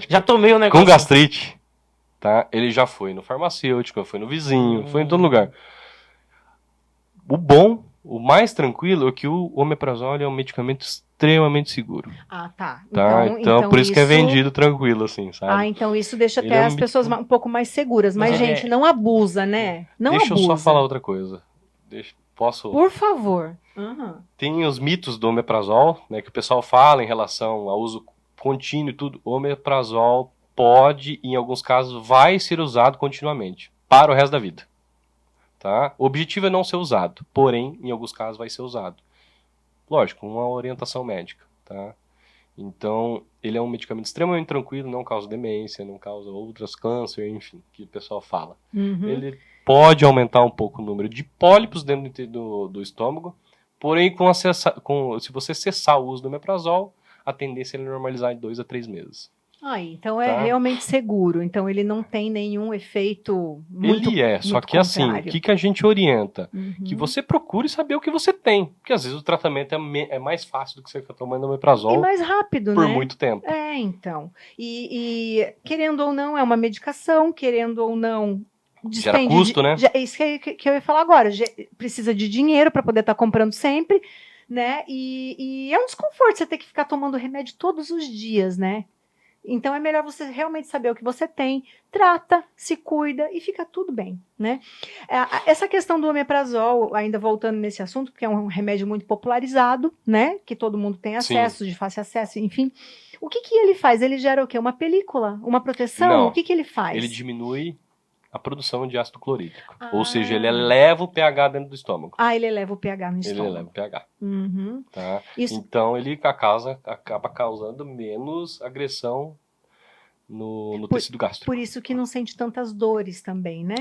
Já tomei o com negócio. gastrite, tá? Ele já foi no farmacêutico, foi no vizinho, foi em todo lugar. O mais tranquilo é que o omeprazol é um medicamento extremamente seguro, Ah, tá. tá? Então por isso que é vendido tranquilo, assim, sabe? Ah, então isso deixa Ele até é um as pessoas um pouco mais seguras. Mas, Mas gente, não abusa, né? Não Deixa abusa. eu só falar outra coisa. Posso? Por favor. Uhum. Tem os mitos do omeprazol, né, que o pessoal fala em relação ao uso contínuo e tudo. O omeprazol pode, em alguns casos, vai ser usado continuamente, para o resto da vida. Tá? O objetivo é não ser usado, porém, em alguns casos vai ser usado. Lógico, uma orientação médica. Tá? Então, ele é um medicamento extremamente tranquilo, não causa demência, não causa outros câncer, enfim, que o pessoal fala. Uhum. Ele pode aumentar um pouco o número de pólipos dentro do estômago, porém, se você cessar o uso do omeprazol, a tendência é ele normalizar em 2 a 3 meses. Então é Tá? realmente seguro. Então ele não tem nenhum efeito muito Só muito que assim, o contrário. que a gente orienta? Uhum. Que você procure saber o que você tem, porque às vezes o tratamento é mais fácil do que você ficar tomando omeprazol E mais rápido, por né? muito tempo. Então. E querendo ou não, é uma medicação, querendo ou não, Gera custo, né? É isso que eu ia falar agora. Precisa de dinheiro para poder estar comprando sempre, né? E é um desconforto você ter que ficar tomando remédio todos os dias, né? Então é melhor você realmente saber o que você tem, trata, se cuida e fica tudo bem, né? Essa questão do omeprazol, ainda voltando nesse assunto, porque é um remédio muito popularizado, né? Que todo mundo tem acesso, de fácil acesso, enfim. O que ele faz? Ele gera o quê? Uma película? Uma proteção? Não, o que ele faz? Ele diminui a produção de ácido clorídrico. Ou seja, ele eleva o pH dentro do estômago. Ele eleva o pH no estômago. Ele eleva o pH. Uhum. Tá? Isso. Então ele acaba causando menos agressão no tecido gástrico. Por isso que não sente tantas dores também, né?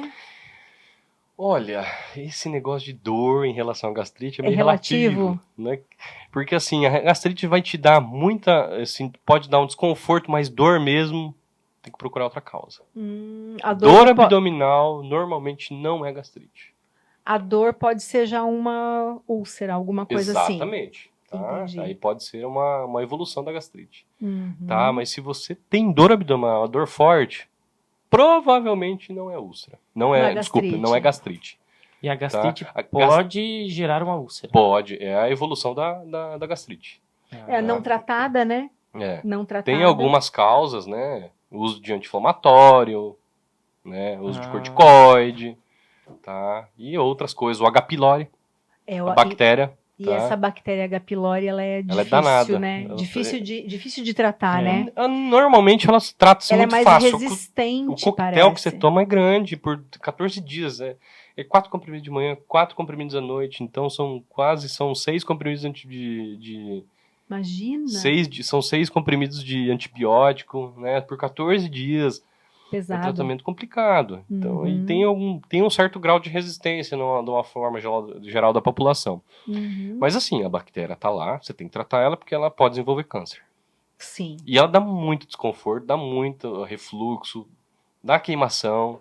Olha, esse negócio de dor em relação à gastrite é meio relativo, né? Porque assim, a gastrite vai te dar assim, pode dar um desconforto, mas dor mesmo, tem que procurar outra causa. A dor abdominal normalmente não é gastrite. A dor pode ser já uma úlcera, alguma coisa assim. Exatamente. Tá? Entendi. Aí pode ser uma evolução da gastrite. Uhum. Tá? Mas se você tem dor abdominal, dor forte, provavelmente não é úlcera. Não é gastrite. E a gastrite Tá? pode gerar uma úlcera. Pode, é a evolução da gastrite. Não tratada, né? Não tratada. Tem algumas causas, né? Uso de anti-inflamatório, né? Uso de corticoide. tá? E outras coisas, o H. pylori, É, a bactéria. E tá? essa bactéria H. pylori, ela é Ela é difícil, danada. né? Ela Difícil de tratar, né? Normalmente elas tratam-se Ela é muito mais fácil. O resistente, coquetel parece. que você toma é grande, por 14 dias. É 4 comprimidos de manhã, 4 comprimidos à noite. Então são 6 comprimidos Imagina. São 6 comprimidos de antibiótico, né? Por 14 dias. É um Pesado. tratamento complicado. Então, e tem um certo grau de resistência de uma forma geral da população. Mas assim, a bactéria tá lá, você tem que tratar ela porque ela pode desenvolver câncer. Sim. E ela dá muito desconforto, dá muito refluxo, dá queimação.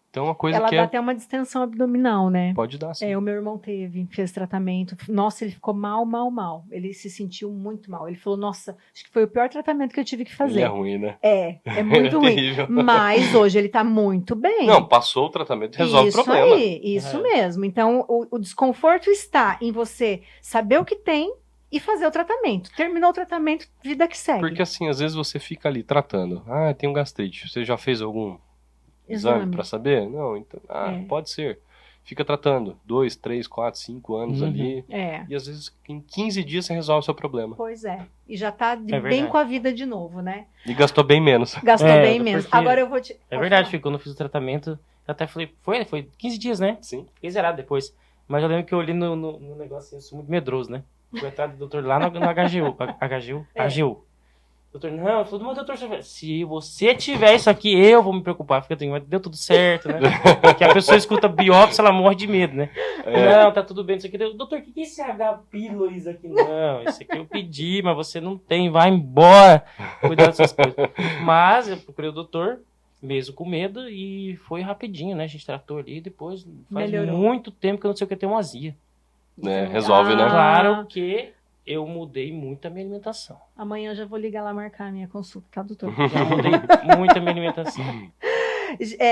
Então, uma coisa Ela que dá até uma distensão abdominal, né? pode dar, sim. O meu irmão fez tratamento. Nossa, ele ficou mal. Ele se sentiu muito mal. Ele falou, nossa, acho que foi o pior tratamento que eu tive que fazer. Ele é ruim, né? É muito ruim. Terrível. Mas hoje ele tá muito bem. Não, passou o tratamento, resolve o problema. Isso mesmo. Então, o desconforto está em você saber o que tem e fazer o tratamento. Terminou o tratamento, vida que segue. Porque assim, às vezes você fica ali tratando. Ah, tem um gastrite. Você já fez algum exame para saber? Não, então, pode ser. Fica tratando 2, 3, 4, 5 anos ali. E às vezes em 15 dias você resolve o seu problema. Pois é. E já tá bem com a vida de novo, né? E gastou bem menos. Gastou bem menos. Agora eu vou te... É verdade, quando eu fiz o tratamento, eu até falei, foi 15 didias, né? Sim. Fiquei zerado depois. Mas eu lembro que eu olhei no negócio assim, eu sou muito medroso, né? Fui atrás do doutor lá no HGU. Doutor, não, eu falei, mas doutor, se você tiver isso aqui, eu vou me preocupar. Fica assim, mas deu tudo certo, né? Porque a pessoa escuta biópsia, ela morre de medo, né? Não, tá tudo bem, isso aqui. Doutor, o que é esse H. pylori aqui? Não, isso aqui eu pedi, mas você não tem, vai embora. Cuidado dessas coisas. Mas eu procurei o doutor, mesmo com medo, e foi rapidinho, né? A gente tratou ali, depois faz muito tempo que eu não sei o que tem uma azia. Resolve, né? Claro que eu mudei muito a minha alimentação. Amanhã eu já vou ligar lá marcar a minha consulta, tá, doutor? Já mudei muito a minha alimentação.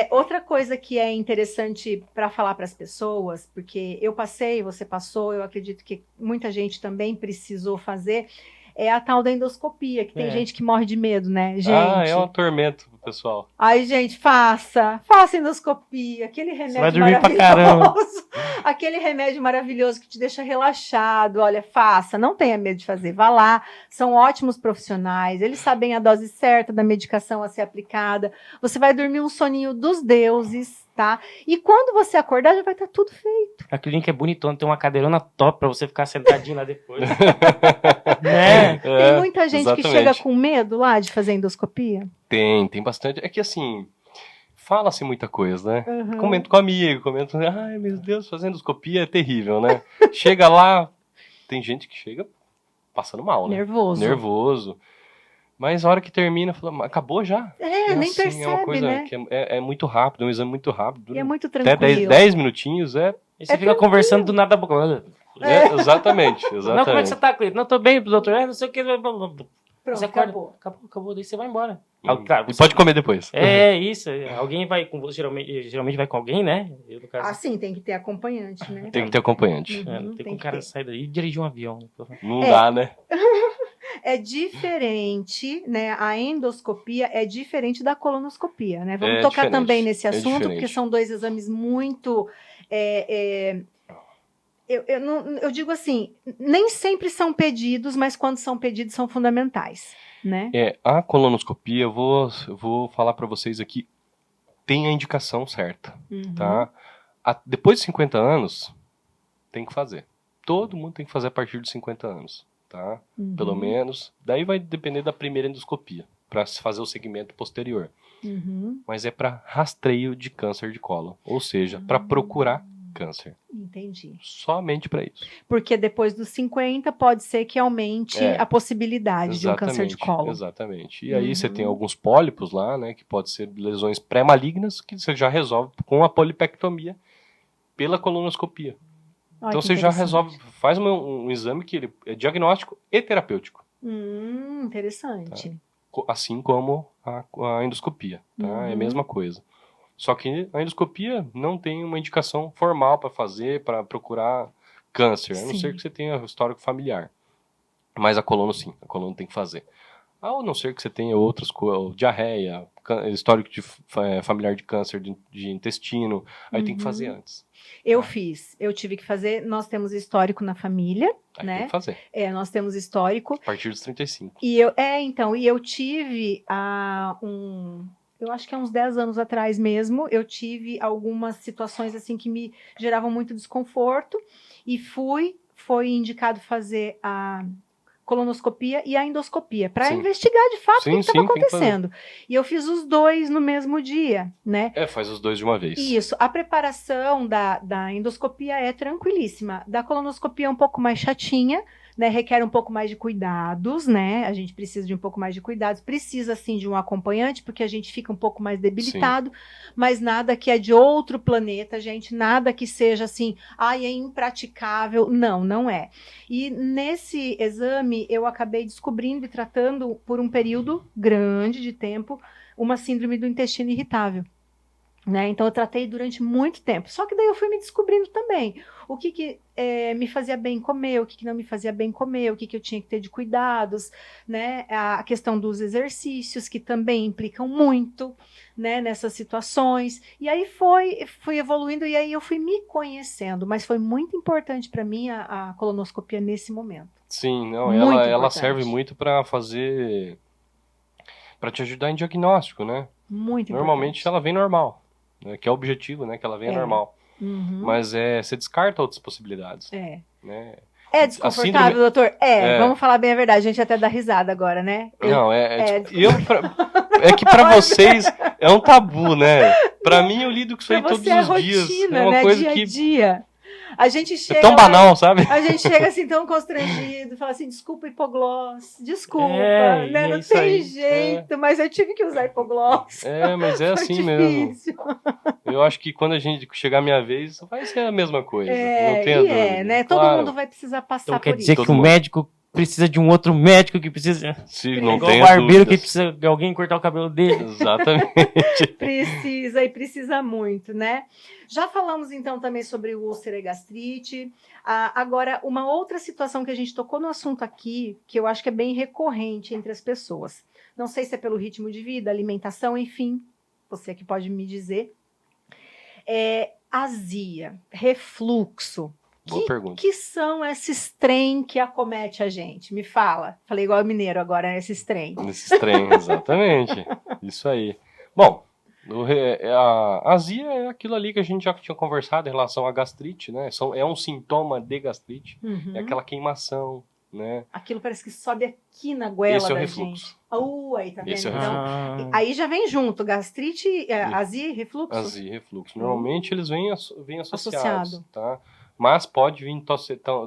Outra coisa que é interessante para falar para as pessoas, porque eu passei, você passou, eu acredito que muita gente também precisou fazer, é a tal da endoscopia, que tem gente que morre de medo, né, gente? É um tormento pro pessoal. Ai, gente, faça endoscopia, aquele remédio vai dormir maravilhoso, aquele remédio maravilhoso que te deixa relaxado, olha, faça, não tenha medo de fazer, vá lá, são ótimos profissionais, eles sabem a dose certa da medicação a ser aplicada, você vai dormir um soninho dos deuses, tá? E quando você acordar, já vai estar tudo feito. A clínica é bonitona, tem uma cadeirona top pra você ficar sentadinho lá depois. Né? Tem muita gente que chega com medo lá de fazer endoscopia? Tem bastante. É que assim, fala-se muita coisa, né? Comento com amigo, ai meu Deus, fazer endoscopia é terrível, né? Chega lá, tem gente que chega passando mal, né? Nervoso. Mas a hora que termina, fala, acabou já? Nem assim, percebe, é uma coisa, né? Que é muito rápido, é um exame muito rápido. E é muito tranquilo. Até 10 minutinhos, E você fica conversando do nada da boca. Exatamente. Não, como é que você tá, Cleiton? Não, tô bem, doutor. Não sei o que. Pronto, você acabou, daí você vai embora. Claro, e pode comer depois. É isso. Alguém vai com você, geralmente vai com alguém, né? Eu, no caso, sim, tem que ter acompanhante, né? Tem que ter acompanhante. Não tem como o cara sair daí e dirigir um avião. Não dá, né? É diferente, né? A endoscopia é diferente da colonoscopia, né? Vamos tocar também nesse assunto, porque são dois exames muito... Eu digo assim, nem sempre são pedidos, mas quando são pedidos são fundamentais, né? A colonoscopia, eu vou falar para vocês aqui, tem a indicação certa, tá? Depois de 50 anos, tem que fazer. Todo mundo tem que fazer a partir de 50 anos, tá? Pelo menos. Daí vai depender da primeira endoscopia, para se fazer o segmento posterior. Mas é para rastreio de câncer de cólon, ou seja, para procurar câncer. Entendi. Somente para isso. Porque depois dos 50 pode ser que aumente a possibilidade de um câncer de cólon. Exatamente. E aí você tem alguns pólipos lá, né, que pode ser lesões pré-malignas, que você já resolve com a polipectomia pela colonoscopia. Então você já resolve, faz um exame que ele é diagnóstico e terapêutico. Interessante. Tá? Assim como a endoscopia, tá? É a mesma coisa. Só que a endoscopia não tem uma indicação formal para fazer, para procurar câncer, a não ser que você tenha histórico familiar. Mas a colono sim, a colono tem que fazer. A não ser que você tenha outras coisas, diarreia, histórico familiar de câncer de intestino, aí tem que fazer antes. Eu fiz, eu tive que fazer, nós temos histórico na família, Aí né? tem que fazer. Nós temos histórico. A partir dos 35. E eu tive eu acho que há uns 10 anos atrás mesmo, eu tive algumas situações assim que me geravam muito desconforto e foi indicado fazer a colonoscopia e a endoscopia para Sim. investigar de fato o que estava Sim, tem que fazer. acontecendo. E eu fiz os dois no mesmo dia, né? Faz os dois de uma vez. Isso, a preparação da endoscopia é tranquilíssima. Da colonoscopia é um pouco mais chatinha, né? Requer um pouco mais de cuidados, né? A gente precisa de um pouco mais de cuidados. Precisa, sim, de um acompanhante, porque a gente fica um pouco mais debilitado. Mas nada que é de outro planeta, gente. Nada que seja assim, é impraticável. Não, não é. E nesse exame, eu acabei descobrindo e tratando por um período grande de tempo uma síndrome do intestino irritável. Né? Então eu tratei durante muito tempo. Só que daí eu fui me descobrindo também o que me fazia bem comer, o que não me fazia bem comer, o que eu tinha que ter de cuidados, né? A questão dos exercícios, que também implicam muito, né, nessas situações. E aí fui evoluindo e aí eu fui me conhecendo. Mas foi muito importante para mim a colonoscopia nesse momento. Sim, não, Muito ela importante. serve muito para te ajudar em diagnóstico, né? Muito Normalmente importante. ela vem normal, né? Que é o objetivo, né? Que ela venha normal. Uhum. Mas você descarta outras possibilidades. É. Né? É desconfortável, doutor? Vamos falar bem a verdade. A gente até dá risada agora, né? Que pra vocês é um tabu, né? Pra mim eu lido com isso aí todos os rotina, dias. É uma né? coisa dia que a dia. A gente chega é tão banal, sabe? A gente chega assim tão constrangido, fala assim, desculpa hipoglós, desculpa, né? Não isso tem aí, jeito, mas eu tive que usar hipoglós. Mas é assim mesmo. Eu acho que quando a gente chegar a minha vez, vai ser a mesma coisa. Não tenha dúvida. Né? Claro. Todo mundo vai precisar passar então, por quer dizer isso. que o médico precisa de um outro médico que precisa... Se não igual tem o barbeiro dúvidas. que precisa de alguém cortar o cabelo dele. Exatamente. Precisa muito, né? Já falamos então também sobre o úlcera e gastrite. Agora, uma outra situação que a gente tocou no assunto aqui, que eu acho que é bem recorrente entre as pessoas. Não sei se é pelo ritmo de vida, alimentação, enfim, você que pode me dizer. Azia, refluxo. Boa pergunta. Que são esses trem que acomete a gente? Me fala. Falei igual mineiro agora, esses trem. Esses trem, exatamente. Isso aí. Bom, a azia é aquilo ali que a gente já tinha conversado em relação à gastrite, né? É um sintoma de gastrite. Uhum. É aquela queimação, né? Aquilo parece que sobe aqui na goela Esse é o da refluxo. gente. Aí tá vendo? Esse é o Então, aí já vem junto gastrite, azia e refluxo? Azia e refluxo. Normalmente eles vêm associados, Associado. tá? Mas pode vir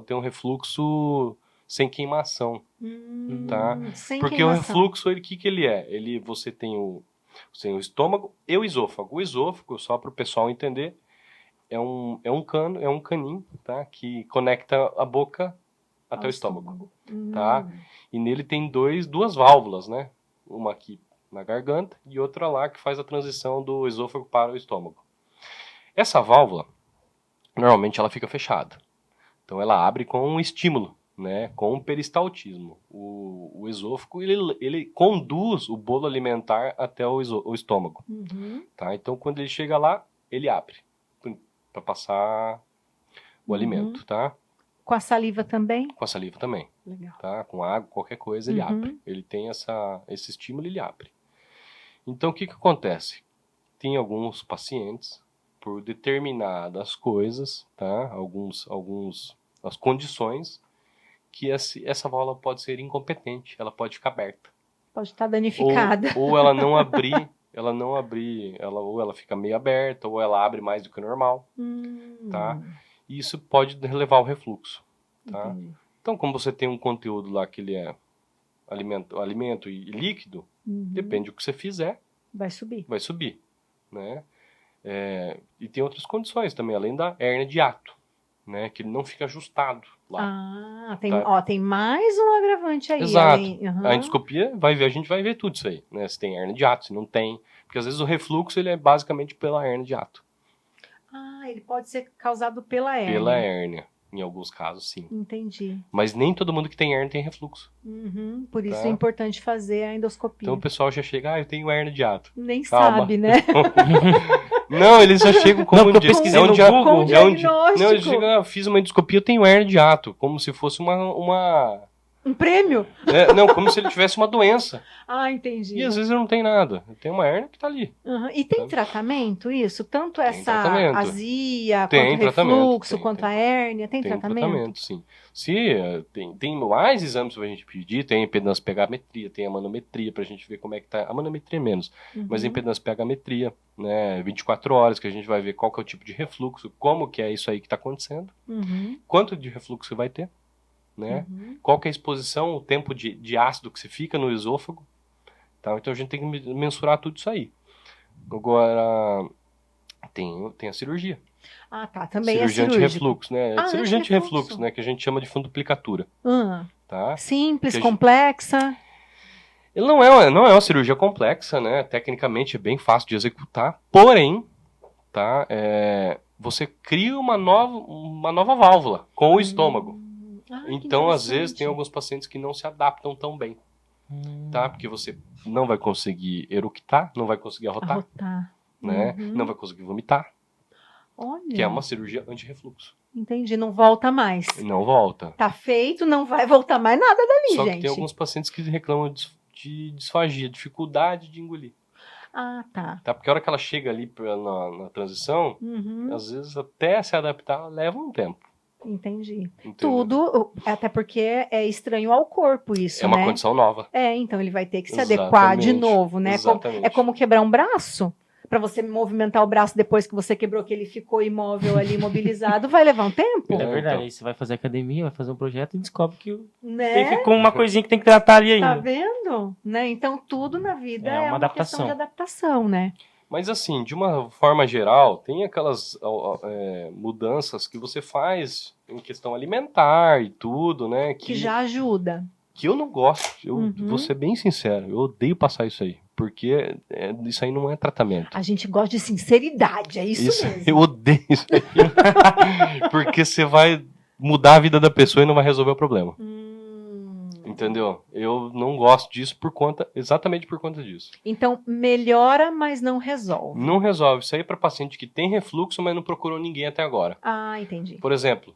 ter um refluxo sem queimação, tá? Sem porque queimação. o refluxo, o que ele é? Você tem o estômago e o esôfago. O esôfago, só para o pessoal entender, é um caninho, tá? Que conecta a boca até o estômago. Tá? E nele tem duas válvulas, né? Uma aqui na garganta e outra lá que faz a transição do esôfago para o estômago. Essa válvula, normalmente ela fica fechada. Então ela abre com um estímulo, né? Com um peristaltismo. O esôfago, ele conduz o bolo alimentar até o estômago. Tá? Então quando ele chega lá, ele abre para passar o alimento, tá? Com a saliva também? Com a saliva também. Legal. Tá? Com água, qualquer coisa, ele abre. Ele tem esse estímulo, ele abre. Então, o que acontece? Tem alguns pacientes, por determinadas coisas, tá? As condições, que essa válvula pode ser incompetente, ela pode ficar aberta. Pode estar danificada. Ou ela não abrir, ou ela fica meio aberta, ou ela abre mais do que o normal, tá? E isso pode levar ao refluxo, tá? Então, como você tem um conteúdo lá que ele é alimento e líquido, depende do que você fizer, vai subir, né? E tem outras condições também, além da hérnia de hiato, né? Que ele não fica ajustado lá. Tem mais um agravante aí. Exato. A endoscopia a gente vai ver tudo isso aí, né? Se tem hérnia de hiato, se não tem, porque às vezes o refluxo ele é basicamente pela hérnia de hiato. Ele pode ser causado pela hérnia. Pela hérnia. Em alguns casos, sim. Entendi. Mas nem todo mundo que tem hérnia tem refluxo. Uhum, por isso Tá. é importante fazer a endoscopia. Então o pessoal já chega, eu tenho hérnia de hiato. Nem Calma. sabe, né? Não, eles já chegam como Não, porque eu pesquisei no dia- Google. Com é um diagnóstico. Não, eles chegam, eu fiz uma endoscopia, eu tenho hérnia de hiato. Como se fosse uma... Um prêmio? Não, como se ele tivesse uma doença. Ah, entendi. E às vezes eu não tenho nada. Eu tenho uma hérnia que tá ali. Uhum. E tem Sabe? tratamento isso? Tanto essa tratamento. azia, Tem quanto tratamento, refluxo, tem, quanto tem. a hérnia? Tem Tem tratamento? sim. Se tem mais exames pra gente pedir, tem impedância pegametria, tem a manometria pra gente ver como é que tá. A manometria é menos, mas a Uhum. impedância pegametria, né? 24 horas que a gente vai ver qual que é o tipo de refluxo, como que é isso aí que tá acontecendo, Uhum. quanto de refluxo você vai ter, né? Uhum. Qual que é a exposição, o tempo de ácido que você fica no esôfago. Tá? Então a gente tem que mensurar tudo isso aí. Agora, tem a cirurgia. Ah, tá. Também Cirurgia é cirúrgico. anti-refluxo, né? Ah, Cirurgia anti-refluxo. anti-refluxo, né? Que a gente chama de funduplicatura, Ah, tá? simples, Que a gente- complexa. Ele não é uma cirurgia complexa, né? Tecnicamente é bem fácil de executar, porém, tá? Você cria uma nova válvula com o estômago. Ah, que Então, às vezes, interessante. tem alguns pacientes que não se adaptam tão bem, tá? Porque você não vai conseguir eructar, não vai conseguir arrotar, Arrotar. né? Uhum. Não vai conseguir vomitar, Olha, que é uma cirurgia anti-refluxo. entendi. Não volta mais. Não volta. Tá feito, não vai voltar mais nada dali, Só que gente. tem alguns pacientes que reclamam de disfagia, dificuldade de engolir. Ah, tá. Tá? Porque a hora que ela chega ali na transição, Uhum, às vezes até se adaptar leva um tempo. entendi. Entendeu? Tudo, até porque é estranho ao corpo isso, É uma né? condição nova. Então ele vai ter que se adequar de Exatamente, novo, né? exatamente. É como quebrar um braço. Para você movimentar o braço depois que você quebrou, que ele ficou imóvel ali, imobilizado, vai levar um tempo, É verdade, então. aí você vai fazer academia, vai fazer um projeto e descobre que né? ficou uma coisinha que tem que tratar ali Tá ainda. vendo? Né? Então tudo na vida É é uma uma adaptação. questão de adaptação, né? Mas assim, de uma forma geral, tem aquelas mudanças que você faz em questão alimentar e tudo, né? Que já ajuda. Que eu não gosto. Eu Uhum. vou ser bem sincero, eu odeio passar isso aí. Porque isso aí não é tratamento. A gente gosta de sinceridade, é isso mesmo. Eu odeio isso aí. Porque você vai mudar a vida da pessoa e não vai resolver o problema. Entendeu? Eu não gosto disso exatamente por conta disso. Então, melhora, mas não resolve. Não resolve. Isso aí é para paciente que tem refluxo, mas não procurou ninguém até agora. Ah, entendi. Por exemplo,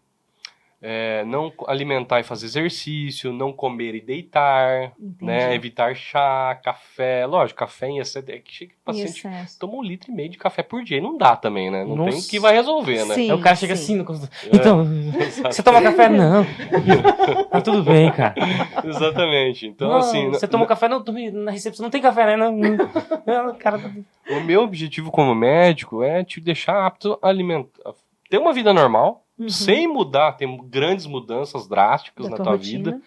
não alimentar e fazer exercício, não comer e deitar, Entendi. né? Evitar chá, café. Lógico, café em excesso. É que chega o Em paciente excesso. toma 1,5 litro de café por dia. E não dá também, né? Não tem Nossa. o que vai resolver, né? Sim, Aí o cara chega sim. assim no consultório. Então, Exato. você toma café? Não. Tá tudo bem, cara. Exatamente. Então, Não, assim, você tomou café? Não, tomei na recepção. Não tem café, né? Não, cara, o meu objetivo como médico é te deixar apto a alimentar, ter uma vida normal, Uhum. sem mudar, ter grandes mudanças drásticas Da na tua tua rotina. vida,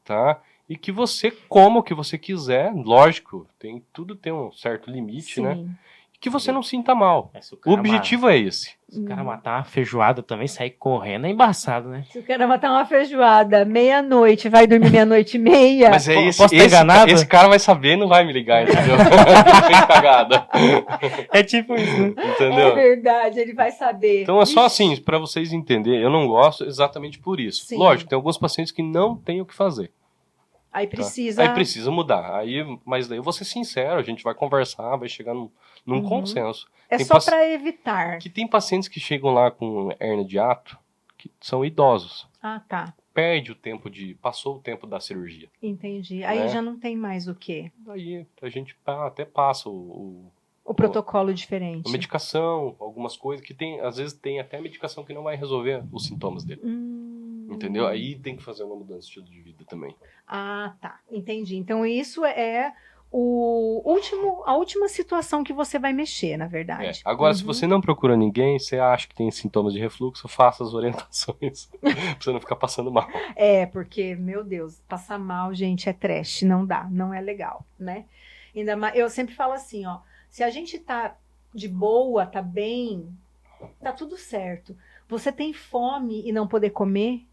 tá? E que você coma o que você quiser, lógico, tudo tem um certo limite, Sim. né? E que você não sinta mal. Se o O cara objetivo é esse. Se o cara matar uma feijoada também, sair correndo, é embaçado, né? Se o cara matar uma feijoada meia-noite, vai dormir meia-noite e meia. Mas é Posso estar enganado? esse cara vai saber e não vai me ligar, entendeu? Fez cagada. É tipo isso, né? É Entendeu? verdade, ele vai saber. Então é só Ixi. assim, para vocês entenderem, eu não gosto exatamente por isso. Sim. Lógico, tem alguns pacientes que não têm o que fazer. Aí Tá? precisa. Aí precisa mudar. Mas daí eu vou ser sincero, a gente vai conversar, vai chegar num Uhum. consenso. É tem só paci- para evitar. Que tem pacientes que chegam lá com hérnia de hiato, que são idosos. Ah, tá. Passou o tempo da cirurgia. Entendi. Aí Né? já não tem mais o quê? Daí a gente até passa O protocolo diferente. a medicação, algumas coisas que às vezes tem até medicação que não vai resolver os sintomas dele. Entendeu? Aí tem que fazer uma mudança de estilo de vida também. Ah, tá. Entendi. Então isso é a última situação que você vai mexer, na verdade. Agora, se você não procura ninguém, você acha que tem sintomas de refluxo, faça as orientações pra você não ficar passando mal. Porque, meu Deus, passar mal, gente, é trash, não dá, não é legal, né? Ainda mais, eu sempre falo assim, ó, se a gente tá de boa, tá bem, tá tudo certo. Você tem fome e não poder comer?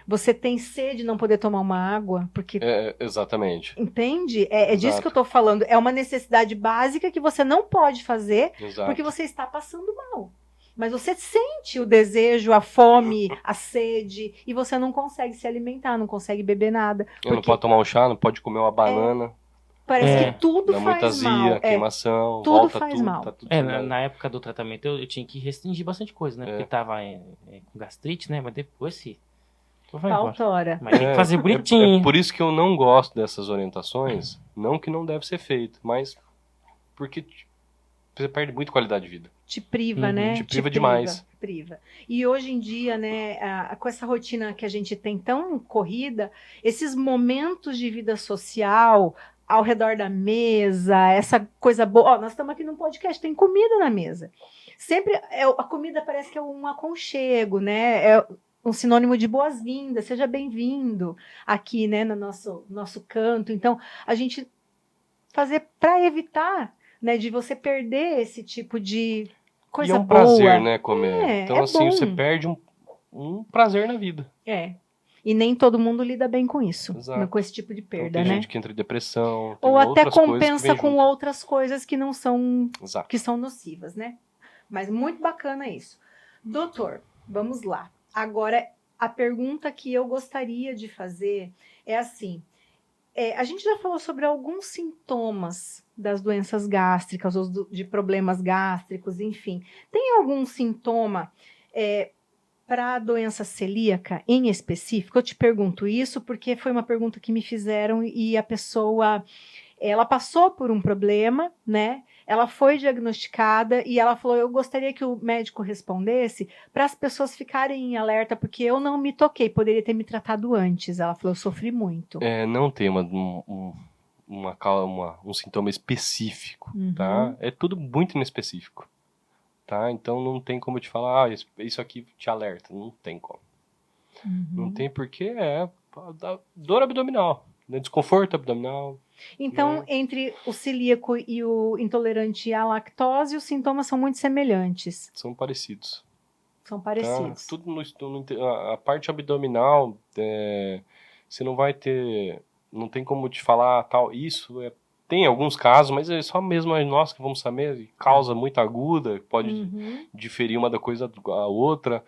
Você tem sede e não poder tomar uma água? Porque Exatamente. entende? É disso Exato. que eu tô falando. É uma necessidade básica que você não pode fazer Exato. porque você está passando mal. Mas você sente o desejo, a fome, a sede, e você não consegue se alimentar, não consegue beber nada. Não pode tomar um chá, não pode comer uma banana. Parece que tudo Dá faz muita azia, mal. queimação, tudo volta faz tudo. mal. Tá tudo Na época do tratamento eu tinha que restringir bastante coisa, né? Porque tava com gastrite, né? Mas depois vai embora. Falta hora. Mas tem que fazer bonitinho. É por isso que eu não gosto dessas orientações. Não que não deve ser feito, mas porque você perde muito qualidade de vida. Te priva, né? Te priva demais. Priva. E hoje em dia, né, com essa rotina que a gente tem tão corrida, esses momentos de vida social ao redor da mesa, essa coisa boa. Ó, nós estamos aqui num podcast, tem comida na mesa. Sempre a comida parece que é um aconchego, né? É um sinônimo de boas-vindas, seja bem-vindo aqui, né, no nosso canto. Então, a gente fazer para evitar, né, de você perder esse tipo de coisa boa. E é um prazer, né, comer. Então, assim, bom. você perde um prazer na vida. E nem todo mundo lida bem com isso, Exato. com esse tipo de perda, então, tem né? gente que entra em depressão. Ou até compensa com junto. outras coisas que não são, Exato. que são nocivas, né? Mas muito bacana isso. Doutor, vamos lá. Agora, a pergunta que eu gostaria de fazer é assim, a gente já falou sobre alguns sintomas das doenças gástricas, ou de problemas gástricos, enfim. Tem algum sintoma para a doença celíaca em específico? Eu te pergunto isso porque foi uma pergunta que me fizeram e a pessoa, ela passou por um problema, né? Ela foi diagnosticada e ela falou, eu gostaria que o médico respondesse para as pessoas ficarem em alerta, porque eu não me toquei, poderia ter me tratado antes. Ela falou, eu sofri muito. Não tem um sintoma específico, tá? É tudo muito inespecífico. Tá? Então não tem como te falar, isso aqui te alerta. Não tem como. Não tem porque dor abdominal, né? Desconforto abdominal. Então, entre o celíaco e o intolerante à lactose, os sintomas são muito semelhantes. São parecidos. São parecidos. Tá? A parte abdominal, você não vai ter, não tem como te falar tal, tem alguns casos, mas é só mesmo nós que vamos saber, causa muito aguda, pode diferir uma da coisa a outra,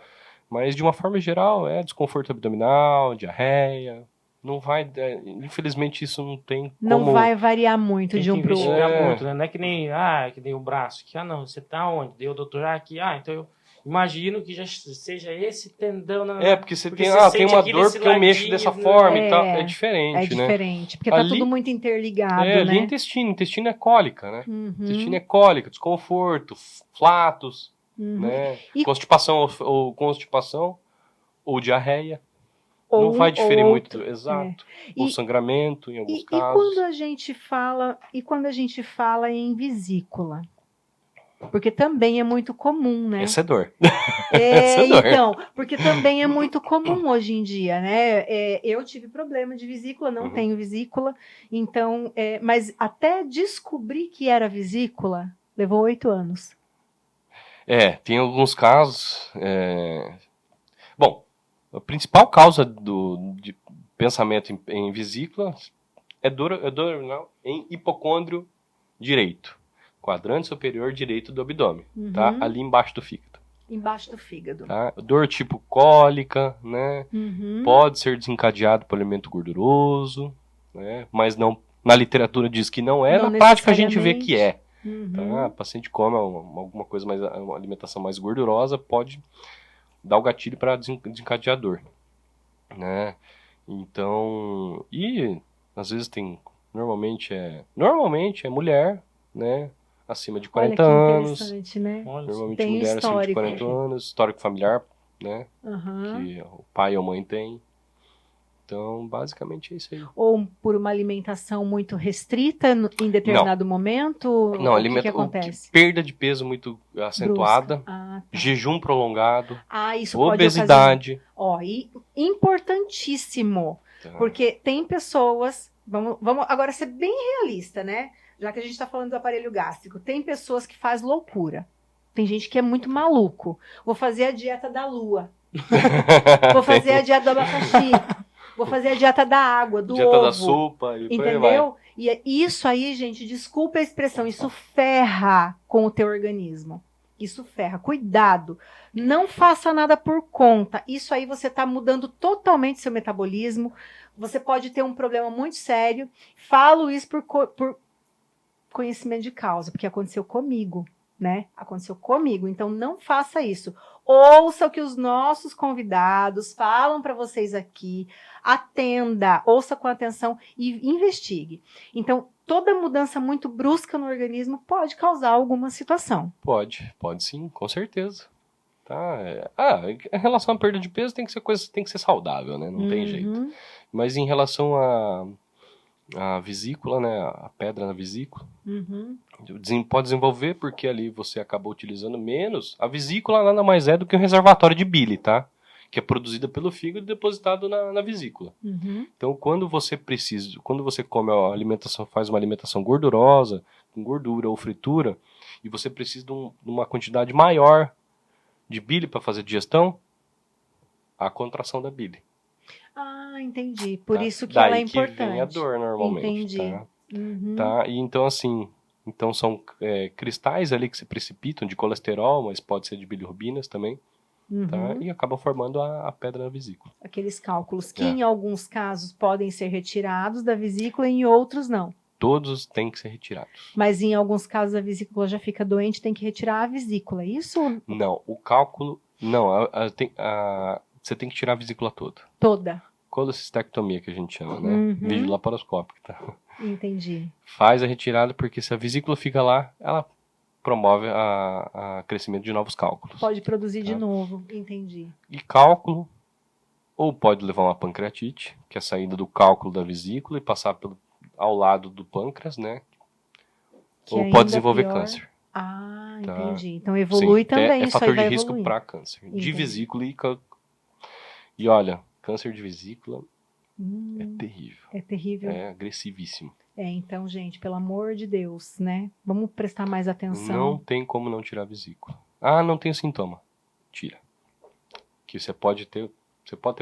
mas de uma forma geral é desconforto abdominal, diarreia, não vai, infelizmente isso não tem não como... Não vai variar muito de um para o outro. Muito, né? Não é que nem o braço, que não, você tá onde? Deu o doutor aqui, então eu imagino que já seja esse tendão porque você tem uma dor porque eu mexo dessa forma e tal. É diferente, né? É diferente, porque tá tudo muito interligado, né? Ali intestino é cólica, né? Intestino é cólica, desconforto, flatos, né? Constipação ou diarreia. Não vai diferir muito, exato. Ou sangramento, em alguns casos. E quando a gente fala em vesícula? Porque também é muito comum, né? Essa é dor. Então, porque também é muito comum hoje em dia, né? Eu tive problema de vesícula, não tenho vesícula, então, mas até descobrir que era vesícula, levou 8 anos. Tem alguns casos. Bom, a principal causa de pensamento em vesícula é dor em hipocôndrio direito. Quadrante superior direito do abdômen, tá? Ali embaixo do fígado. Embaixo do fígado. Tá? Dor tipo cólica, né? Pode ser desencadeado por alimento gorduroso, né? Mas não, na literatura diz que não é, na prática a gente vê que é. Tá? O paciente come alguma coisa mais, uma alimentação mais gordurosa, pode dar o gatilho para desencadear dor, né? Então, e às vezes normalmente é mulher, né? Acima de 40 anos. Né? Normalmente mulher acima de 40 anos, histórico familiar, né? Que o pai ou a mãe tem. Então, basicamente é isso aí. Ou por uma alimentação muito restrita em determinado momento? Não, o que acontece? Perda de peso muito acentuada, jejum prolongado, isso obesidade. E importantíssimo, porque tem pessoas, vamos agora ser bem realista, né? Já que a gente está falando do aparelho gástrico, tem pessoas que fazem loucura. Tem gente que é muito maluco. Vou fazer a dieta da lua. Vou fazer a dieta do abacaxi. Vou fazer a dieta da água, do dieta ovo. Da sopa. Entendeu? E isso aí, gente, desculpa a expressão, isso ferra com o teu organismo. Isso ferra. Cuidado. Não faça nada por conta. Isso aí você está mudando totalmente seu metabolismo. Você pode ter um problema muito sério. Falo isso por conhecimento de causa, porque aconteceu comigo, né? Aconteceu comigo. Então não faça isso. Ouça o que os nossos convidados falam para vocês aqui. Atenda, ouça com atenção e investigue. Então, toda mudança muito brusca no organismo pode causar alguma situação. Pode sim, com certeza. Tá? Em relação à perda de peso tem que ser saudável, né? Não tem jeito. Mas em relação à vesícula, né? A pedra na vesícula, pode desenvolver porque ali você acabou utilizando menos. A vesícula nada mais é do que um reservatório de bile, tá? Que é produzida pelo fígado e depositado na vesícula. Então, quando você come a alimentação, faz uma alimentação gordurosa, com gordura ou fritura, e você precisa de uma quantidade maior de bile para fazer digestão, a contração da bile. Ah, entendi. Por tá? isso que Daí ela é importante. que vem a dor, normalmente. Entendi. Tá? E então, assim, são cristais ali que se precipitam de colesterol, mas pode ser de bilirrubinas também. Tá? E acabam formando a pedra na vesícula. Aqueles cálculos que em alguns casos podem ser retirados da vesícula e em outros não. Todos têm que ser retirados. Mas em alguns casos a vesícula já fica doente, tem que retirar a vesícula, isso? Não, o cálculo... Não, você tem que tirar a vesícula toda. Toda. Colecistectomia, que a gente chama, né? Vídeo laparoscópico, tá? Entendi. Faz a retirada, porque se a vesícula fica lá, ela promove a crescimento de novos cálculos. Pode produzir de novo, entendi. E cálculo, ou pode levar uma pancreatite, que é a saída do cálculo da vesícula e passar ao lado do pâncreas, né? Ou pode desenvolver câncer. Ah, tá? Entendi. Então evolui também, é isso fator aí vai de risco evoluindo. para câncer. Entendi. De vesícula e olha, câncer de vesícula é terrível. É terrível. É agressivíssimo. Então, gente, pelo amor de Deus, né? Vamos prestar mais atenção. Não tem como não tirar a vesícula. Ah, não tem sintoma. Tira. Que você pode ter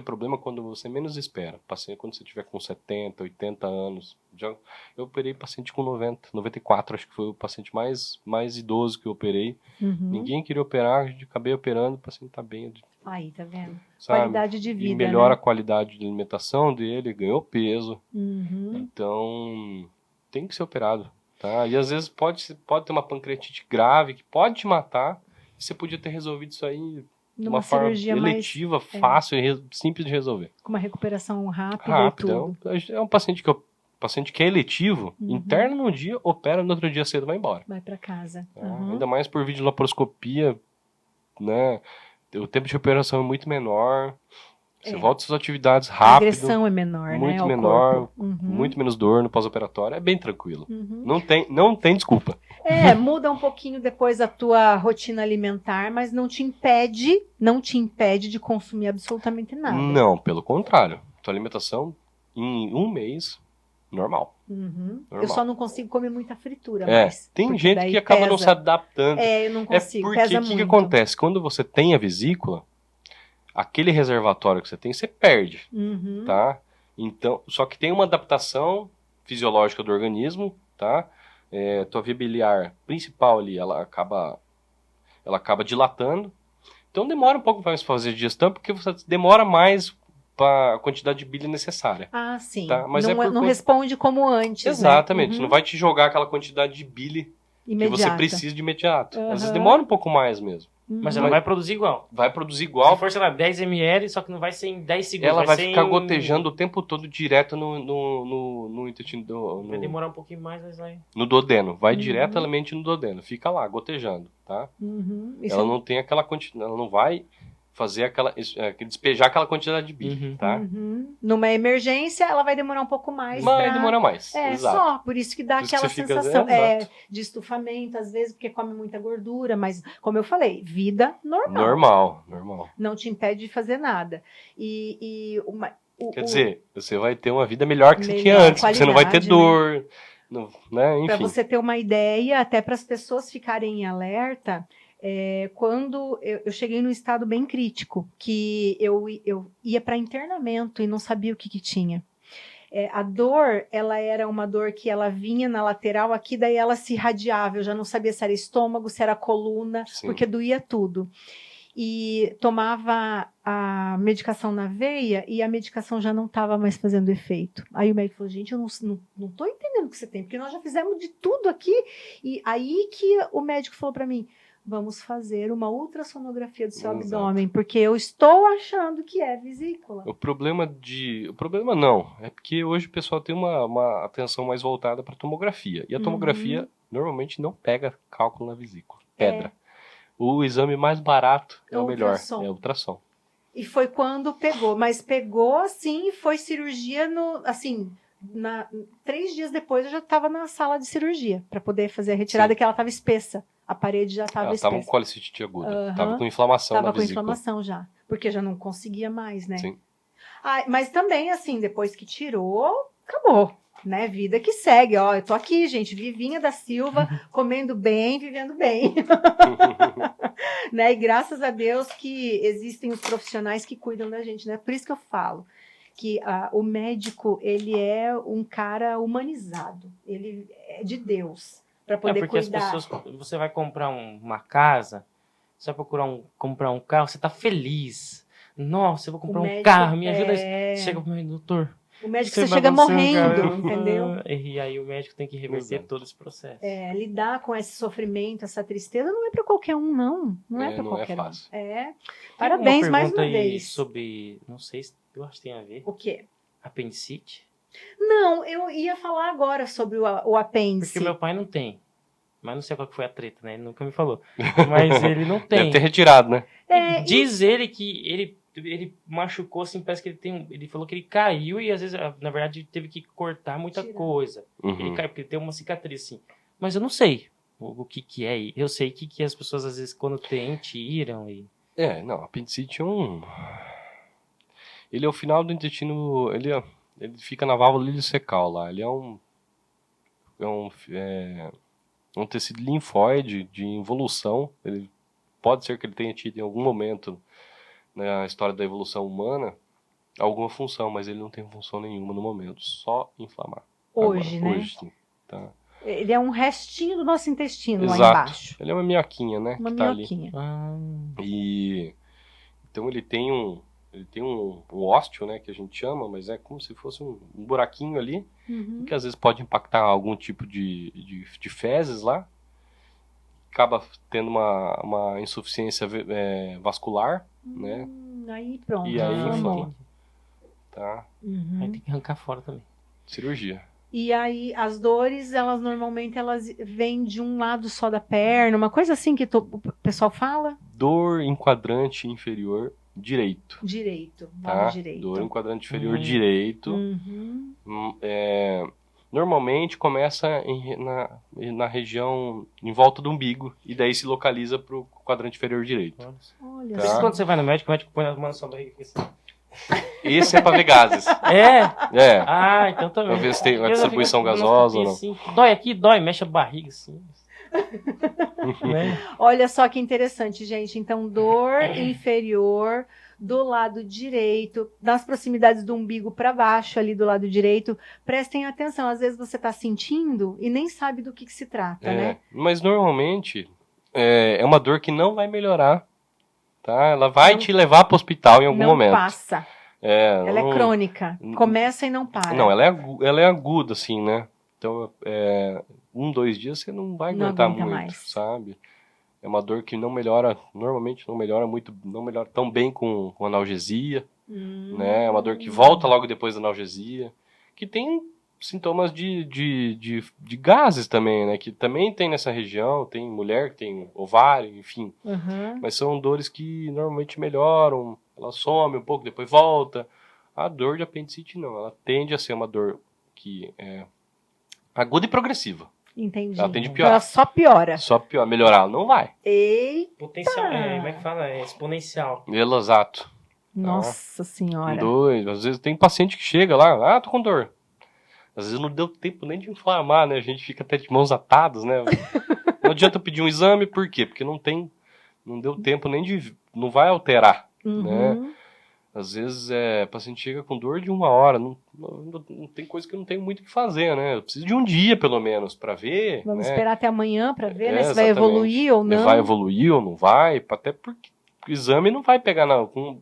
problema quando você menos espera. Paciente quando você tiver com 70, 80 anos. Eu operei paciente com 90, 94, acho que foi o paciente mais idoso que eu operei. Ninguém queria operar, acabei operando, o paciente tá bem. Aí, tá vendo? Sabe? Qualidade de vida, e melhora né? a qualidade de alimentação dele, ganhou peso. Então, tem que ser operado. Tá? E às vezes pode ter uma pancreatite grave que pode te matar. E você podia ter resolvido isso aí de uma forma eletiva, fácil e simples de resolver. Com uma recuperação rápida e tudo. É um paciente que é eletivo, interna num dia, opera no outro dia cedo, vai embora. Vai para casa. Ainda mais por videolaparoscopia, né? O tempo de operação é muito menor. Você volta às suas atividades rápido. A agressão é menor, muito né? menor, muito menos dor no pós-operatório. É bem tranquilo. Não tem desculpa. Muda um pouquinho depois a tua rotina alimentar, mas não te impede de consumir absolutamente nada. Não, pelo contrário. Tua alimentação, em um mês, normal. Normal. Eu só não consigo comer muita fritura, mas... Tem gente que acaba não se adaptando. Eu não consigo, porque pesa o que muito. acontece? Quando você tem a vesícula, aquele reservatório que você tem, você perde, tá? Então, só que tem uma adaptação fisiológica do organismo, tá? Tua via biliar principal ali, ela acaba dilatando. Então demora um pouco mais para fazer digestão, porque você demora mais para a quantidade de bile necessária. Ah, sim. Tá? Mas não responde como antes, exatamente. né? Não vai te jogar aquela quantidade de bile imediata que você precisa de imediato. Às vezes demora um pouco mais mesmo. Mas ela vai produzir igual. Vai produzir igual. Se for, sei lá, 10 ml, só que não vai ser em 10 segundos. Ela vai ser ficar gotejando o tempo todo direto no intestino. Vai demorar um pouquinho mais, mas vai. No duodeno. Vai diretamente no duodeno. Fica lá, gotejando, tá? Ela não tem aquela quantidade. Ela não vai fazer despejar aquela quantidade de bile, tá? Numa emergência, ela vai demorar um pouco mais. Vai demorar mais. Exato. Só. Por isso que dá Por isso aquela que você sensação fica, de estufamento, às vezes, porque come muita gordura, mas, como eu falei, vida normal. Normal. Não te impede de fazer nada. Quer dizer, você vai ter uma vida melhor que você tinha antes, porque você não vai ter dor, né? Enfim. Para você ter uma ideia, até para as pessoas ficarem em alerta, quando eu cheguei num estado bem crítico, que eu ia para internamento e não sabia o que tinha. A dor, ela era uma dor que ela vinha na lateral aqui, daí ela se irradiava. Eu já não sabia se era estômago, se era coluna, Sim. porque doía tudo. E tomava a medicação na veia e a medicação já não estava mais fazendo efeito. Aí o médico falou, gente, eu não estou entendendo o que você tem, porque nós já fizemos de tudo aqui. E aí que o médico falou para mim, vamos fazer uma ultrassonografia do seu abdômen, porque eu estou achando que é vesícula. O problema não, é porque hoje o pessoal tem uma atenção mais voltada para tomografia. E a tomografia normalmente não pega cálculo na vesícula, pedra. O exame mais barato é o melhor, é o ultrassom. E foi quando pegou, mas pegou assim, foi cirurgia 3 dias depois eu já estava na sala de cirurgia, para poder fazer a retirada, que ela estava espessa. A parede já estava espessa. Ela estava com colicite aguda, estava com inflamação na vesícula. Estava com inflamação já, porque já não conseguia mais, né? Sim. Mas também, assim, depois que tirou, acabou. Né, vida que segue, ó, eu tô aqui, gente, Vivinha da Silva, comendo bem, vivendo bem, né, e graças a Deus que existem os profissionais que cuidam da gente, né, por isso que eu falo que o médico, ele é um cara humanizado, ele é de Deus, para poder porque cuidar. As pessoas, você vai comprar uma casa, você vai comprar um carro, você tá feliz, nossa, eu vou comprar um carro, me ajuda, chega pro meu doutor. O médico você chega morrendo, entendeu? E aí o médico tem que reverter todo esse processo. Lidar com esse sofrimento, essa tristeza, não é para qualquer um, não. Não é para qualquer fácil. um. Parabéns mais uma vez. Sobre, não sei, eu acho que tem a ver. O quê? Apendicite? Não, eu ia falar agora sobre o apêndice. Porque meu pai não tem. Mas não sei qual que foi a treta, né? Ele nunca me falou. Mas ele não tem. Deve ter retirado, né? Diz ele que ele machucou, assim, parece que ele falou que ele caiu e às vezes, na verdade, teve que cortar muita coisa. Ele caiu porque ele tem uma cicatriz, assim. Mas eu não sei o que é. Eu sei que as pessoas, às vezes, quando tem, tiram e... Não, apendicite é ele é o final do intestino, ele fica na válvula ileocecal lá. Ele é um tecido linfóide de involução. Ele pode ser que ele tenha tido em algum momento na história da evolução humana alguma função, mas ele não tem função nenhuma no momento, só inflamar. Hoje, agora, né? Hoje, sim. Tá. Ele é um restinho do nosso intestino Exato. Lá embaixo. Ele é uma minhoquinha, né? Uma que tá minhoquinha. Ali. Então ele tem um ósteo, né, que a gente chama, mas é como se fosse um buraquinho ali, que às vezes pode impactar algum tipo de fezes lá. Acaba tendo uma insuficiência vascular, né? Aí pronto. E aí inflama. Tá? Aí tem que arrancar fora também. Cirurgia. E aí as dores, normalmente vêm de um lado só da perna, uma coisa assim que o pessoal fala? Dor em quadrante inferior direito. Direito, tá? direito. Dor em quadrante inferior direito. Normalmente começa na região em volta do umbigo e daí se localiza pro quadrante inferior direito. Olha. Por isso quando você vai no médico, o médico põe a mão na sua barriga assim. Esse é para ver gases. É? É. Então também. Pra ver se tem uma distribuição gasosa ou não. Assim, dói aqui, mexe a barriga assim. Né? Olha só que interessante, gente. Então, dor inferior do lado direito, nas proximidades do umbigo para baixo, ali do lado direito. Prestem atenção, às vezes você está sentindo e nem sabe do que se trata, né? Mas normalmente é uma dor que não vai melhorar, tá? Ela vai te levar para o hospital em algum momento. Não passa. Ela é crônica. Começa e não para. Não, ela é aguda, assim, né? Então, 1-2 dias você não vai aguentar muito, mais. Sabe? É uma dor que não melhora, normalmente não melhora tão bem com analgesia, né? É uma dor que volta logo depois da analgesia, que tem sintomas de gases também, né? Que também tem nessa região, tem mulher que tem ovário, enfim. Mas são dores que normalmente melhoram, ela some um pouco, depois volta. A dor de apendicite não, ela tende a ser uma dor que é aguda e progressiva. Entendi. Ela tende a piorar. Ela só piora. Só pior, melhorar ela não vai. Eita! Potencial, como é que fala? É exponencial. Exato. Nossa senhora. Às vezes tem paciente que chega lá, tô com dor. Às vezes não deu tempo nem de inflamar, né? A gente fica até de mãos atadas, né? Não adianta pedir um exame, por quê? Porque não deu tempo nem de... Não vai alterar, né? Às vezes o paciente chega com dor de 1 hora, não tem coisa que eu não tenho muito o que fazer, né? Eu preciso de um dia, pelo menos, para ver. Vamos né? esperar até amanhã para ver, né? Se vai Exatamente. evoluir ou não. Vai evoluir ou não vai, até porque o exame não vai pegar com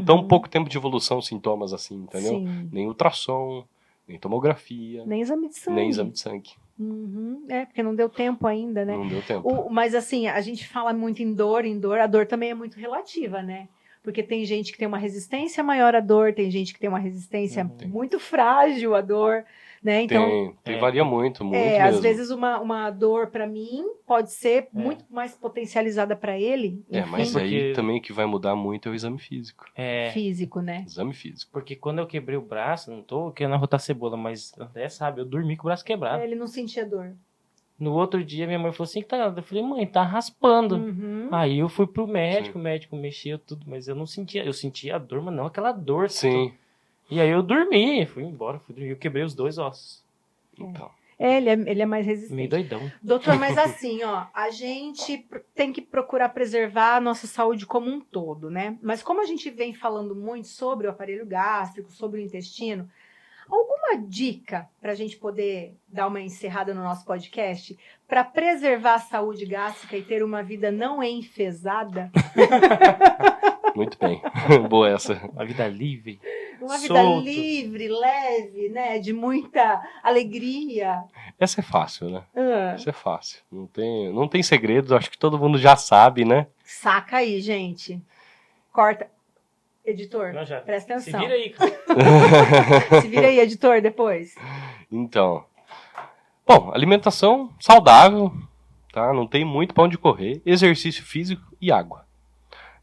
tão pouco tempo de evolução os sintomas assim, entendeu? Sim. Nem ultrassom, nem tomografia, Nem exame de sangue. nem exame de sangue. Uhum. Porque não deu tempo ainda, né? Não deu tempo. Mas assim, a gente fala muito em dor, a dor também é muito relativa, né? Porque tem gente que tem uma resistência maior à dor, tem gente que tem uma resistência muito frágil à dor, né? Então, varia muito mesmo. às vezes uma dor para mim pode ser muito mais potencializada para ele. Mas aí também que vai mudar muito é o exame físico. Físico, né? Exame físico. Porque quando eu quebrei o braço, não tô querendo arrotar cebola, mas até sabe, eu dormi com o braço quebrado. Ele não sentia dor. No outro dia, minha mãe falou assim, eu falei, mãe, tá raspando. Aí eu fui pro médico, o médico mexia tudo, mas eu não sentia, eu sentia a dor, mas não aquela dor. Sim. E aí eu dormi, fui embora, eu quebrei os 2 ossos. Então. Ele é mais resistente. Meio doidão. Doutor, mas assim, a gente tem que procurar preservar a nossa saúde como um todo, né? Mas como a gente vem falando muito sobre o aparelho gástrico, sobre o intestino, alguma dica para a gente poder dar uma encerrada no nosso podcast para preservar a saúde gástrica e ter uma vida não enfesada? Muito bem. Boa essa. Uma vida livre. Uma vida livre, leve, né? De muita alegria. Essa é fácil, né? Essa é fácil. Não tem segredo, acho que todo mundo já sabe, né? Saca aí, gente. Corta. Editor, presta atenção. Se vira aí, cara. Se vira aí, editor, depois. Então. Bom, alimentação saudável, tá? Não tem muito pra onde correr. Exercício físico e água.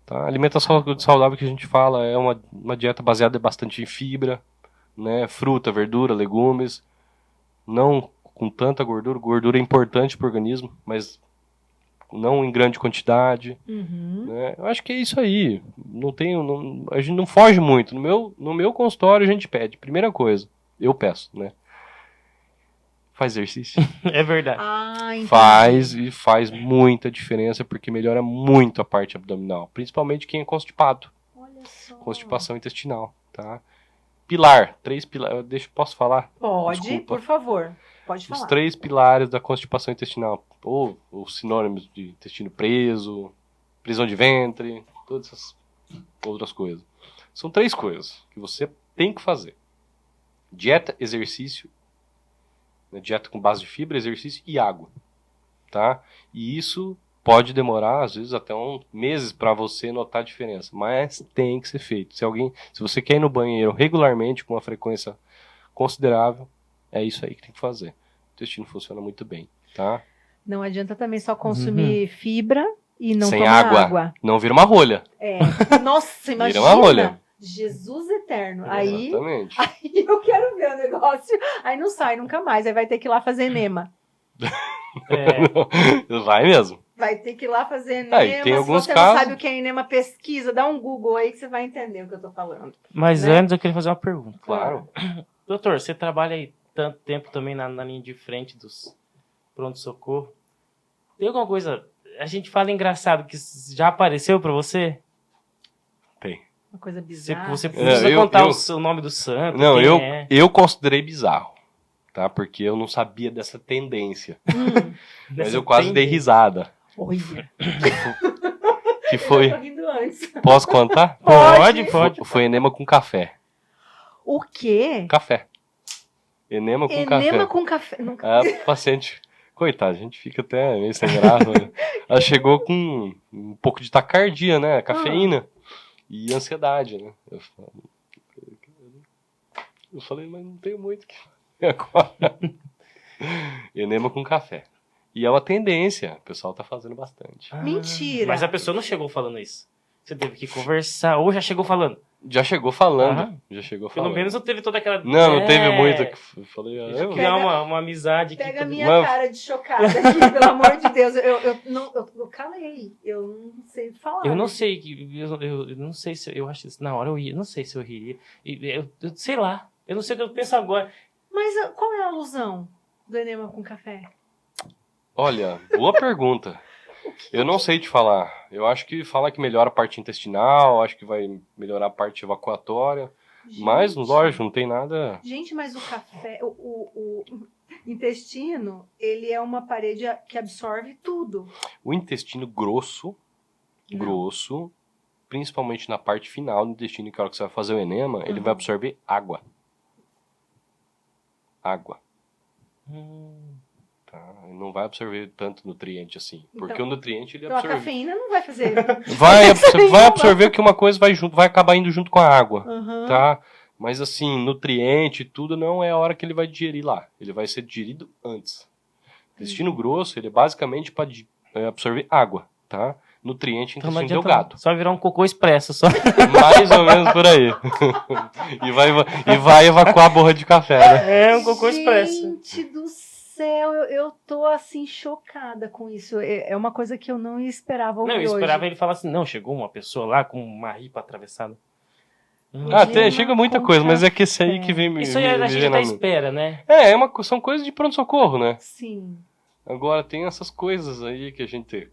Tá? A alimentação saudável que a gente fala é uma dieta baseada bastante em fibra, né? Fruta, verdura, legumes. Não com tanta gordura. Gordura é importante para o organismo, mas não em grande quantidade. Né? Eu acho que é isso aí. A gente não foge muito. No meu consultório a gente pede. Primeira coisa, eu peço, né? Faz exercício. É verdade. Faz muita diferença, porque melhora muito a parte abdominal. Principalmente quem é constipado. Olha só. Constipação intestinal, tá? Pilar, 3 pilares. Posso falar? Pode, Desculpa. por favor. Pode falar. Os 3 pilares da constipação intestinal. Ou os sinônimos de intestino preso, prisão de ventre, todas essas outras coisas. São 3 coisas que você tem que fazer. Dieta, exercício, dieta com base de fibra, exercício e água. Tá? E isso pode demorar, às vezes, até meses para você notar a diferença. Mas tem que ser feito. Se você quer ir no banheiro regularmente, com uma frequência considerável, é isso aí que tem que fazer. O intestino funciona muito bem, tá? Não adianta também só consumir fibra e não sem tomar água. Não vira uma rolha. Nossa, imagina. Vira uma rolha. Jesus eterno. Exatamente. Aí eu quero ver o negócio. Aí não sai nunca mais. Aí vai ter que ir lá fazer enema. Vai mesmo. Vai ter que ir lá fazer enema. Tem se alguns você casos... não sabe o que é enema, pesquisa, dá um Google aí que você vai entender o que eu tô falando. Mas antes eu queria fazer uma pergunta. Claro. Doutor, você trabalha aí tanto tempo também na linha de frente dos pronto-socorro. Tem alguma coisa... A gente fala engraçado que já apareceu pra você? Tem. Uma coisa bizarra. Você precisa contar o nome do santo. Não, eu considerei bizarro. Tá? Porque eu não sabia dessa tendência. Mas eu quase dei risada. Olha. Que foi... Eu tô rindo antes. Posso contar? Pode. Foi enema com café. O quê? Café. Enema com café. Enema com café. A paciente... Coitada, a gente fica até meio sem graça. Né? Ela chegou com um pouco de taquicardia, né? Cafeína. E ansiedade, né? Eu falei, mas não tenho muito o que fazer agora. Enema com café. E é uma tendência. O pessoal tá fazendo bastante. Mentira. Mas a pessoa não chegou falando isso. Você teve que conversar. Ou já chegou falando? Já chegou falando. Pelo menos não teve toda aquela... Não teve muito. Eu falei, criar uma amizade. Pega a minha cara de chocada aqui, pelo amor de Deus. Eu calei. Eu não sei falar. Eu não sei. Eu não sei se... Eu acho que na hora eu ia... Não sei se eu riria. Eu sei lá. Eu não sei o que eu penso agora. Mas qual é a alusão do enema com café? Olha, boa pergunta. Eu não sei te falar. Eu acho que fala que melhora a parte intestinal, acho que vai melhorar a parte evacuatória. Mas, lógico, não tem nada... Gente, mas o café, o intestino, ele é uma parede que absorve tudo. O intestino grosso, principalmente na parte final do intestino, que é a hora que você vai fazer o enema, ele vai absorver água. Água. Tá? Ele não vai absorver tanto nutriente assim. Porque Então, o nutriente ele Então a absorve. cafeína não vai fazer. Vai absorver que uma coisa vai acabar indo junto com a água. Uhum. Tá? Mas assim, nutriente e tudo não é a hora que ele vai digerir lá. Ele vai ser digerido antes. Intestino grosso, ele é basicamente para absorver água, tá? Nutriente, Então não intestino adianta delgado. só virar um cocô expresso, só. Mais ou menos por aí. e vai evacuar a borra de café, né? É um cocô expresso. Gente do céu, eu tô assim chocada com isso. É uma coisa que eu não esperava ouvir Não, eu esperava hoje. ele falar assim, não, chegou uma pessoa lá com uma ripa atravessada. Chega muita coisa, mas é que esse aí que vem me Isso aí a me gente vem até na- espera, né? são coisas de pronto-socorro, né? Sim. Agora tem essas coisas aí que a gente